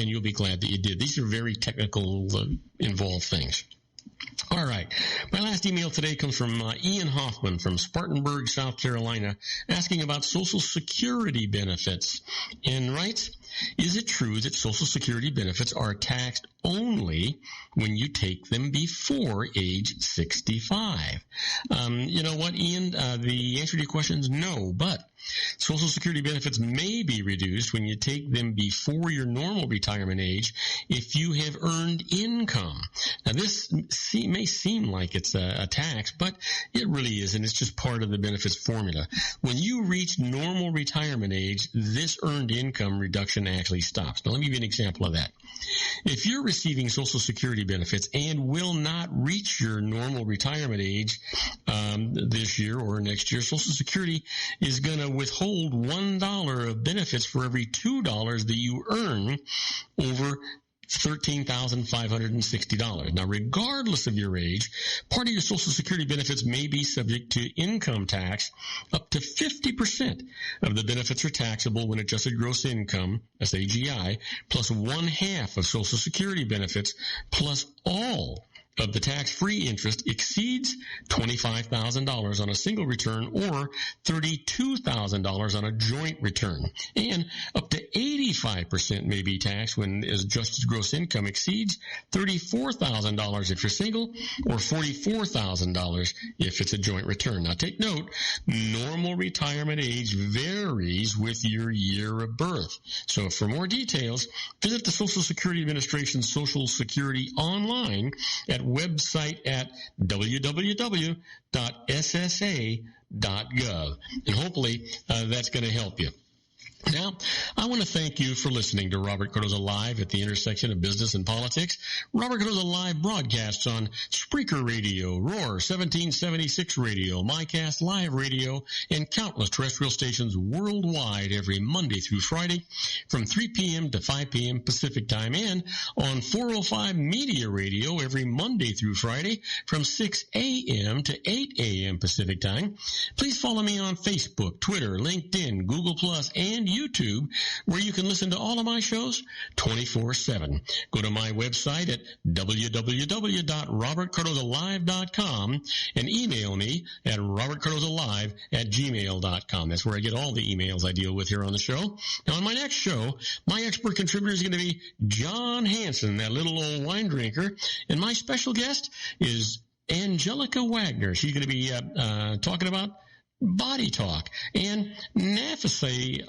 you'll be glad that you did. These are very technical, involved things. All right. My last email today comes from Ian Hoffman from Spartanburg, South Carolina, asking about Social Security benefits. And writes, is it true that Social Security benefits are taxed only when you take them before age 65? You know what, Ian? The answer to your question is no, but Social Security benefits may be reduced when you take them before your normal retirement age if you have earned income. Now, this may seem like it's a tax, but it really isn't. It's just part of the benefits formula. When you reach normal retirement age, this earned income reduction actually stops. Now, let me give you an example of that. If you're receiving Social Security benefits and will not reach your normal retirement age this year or next year, Social Security is going to withhold $1 of benefits for every $2 that you earn over $13,560. Now, regardless of your age, part of your Social Security benefits may be subject to income tax. Up to 50% of the benefits are taxable when adjusted gross income, that's AGI, plus 1/2 of Social Security benefits, plus all of the tax-free interest exceeds $25,000 on a single return or $32,000 on a joint return. And up to 85% may be taxed when adjusted gross income exceeds $34,000 if you're single or $44,000 if it's a joint return. Now take note, normal retirement age varies with your year of birth. So for more details, visit the Social Security Administration's Social Security online at website at www.ssa.gov. And hopefully that's going to help you. Now, I want to thank you for listening to Robert Cardoza Live at the intersection of business and politics. Robert Cardoza Live broadcasts on Spreaker Radio, Roar 1776 Radio, MyCast Live Radio, and countless terrestrial stations worldwide every Monday through Friday from 3 p.m. to 5 p.m. Pacific Time, and on 405 Media Radio every Monday through Friday from 6 a.m. to 8 a.m. Pacific Time. Please follow me on Facebook, Twitter, LinkedIn, Google+, and YouTube, where you can listen to all of my shows 24/7. Go to my website at www.robertcardozalive.com and email me at robertcardozalive@gmail.com. That's where I get all the emails I deal with here on the show. Now, on my next show, my expert contributor is going to be John Hanson, that little old wine drinker, and my special guest is Angelica Wagner. She's going to be talking about Body Talk and NAFSA,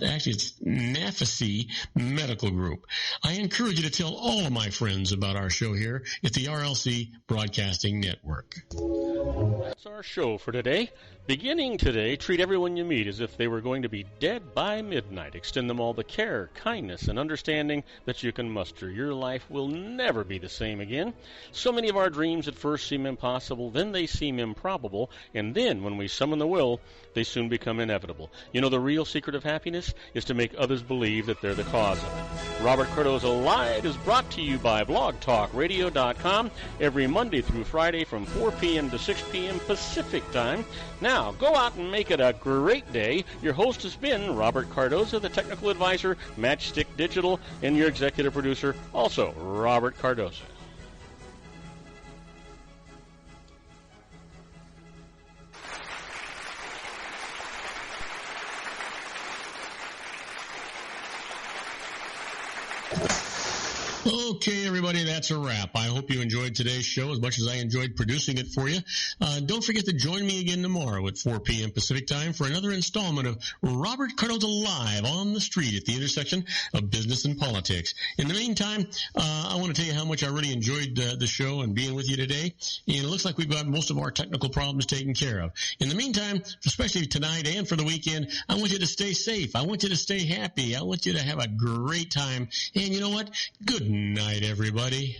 actually it's NAFSA Medical Group. I encourage you to tell all of my friends about our show here at the RLC Broadcasting Network. That's our show for today. Beginning today, treat everyone you meet as if they were going to be dead by midnight. Extend them all the care, kindness, and understanding that you can muster. Your life will never be the same again. So many of our dreams at first seem impossible, then they seem improbable, and then when we summon the will, they soon become inevitable. You know, the real secret of happiness is to make others believe that they're the cause of it. Robert Cardoza Live is brought to you by blogtalkradio.com every Monday through Friday from 4 p.m. to 6 p.m. Pacific Time. Now, go out and make it a great day. Your host has been Robert Cardoza, the technical advisor, Matchstick Digital, and your executive producer, also Robert Cardoza. Okay, everybody, that's a wrap. I hope you enjoyed today's show as much as I enjoyed producing it for you. Don't forget to join me again tomorrow at 4 p.m. Pacific Time for another installment of Robert Cardoza Live on the street at the intersection of business and politics. In the meantime, I want to tell you how much I really enjoyed the show and being with you today. And it looks like we've got most of our technical problems taken care of. In the meantime, especially tonight and for the weekend, I want you to stay safe. I want you to stay happy. I want you to have a great time. And you know what? Good night, everybody.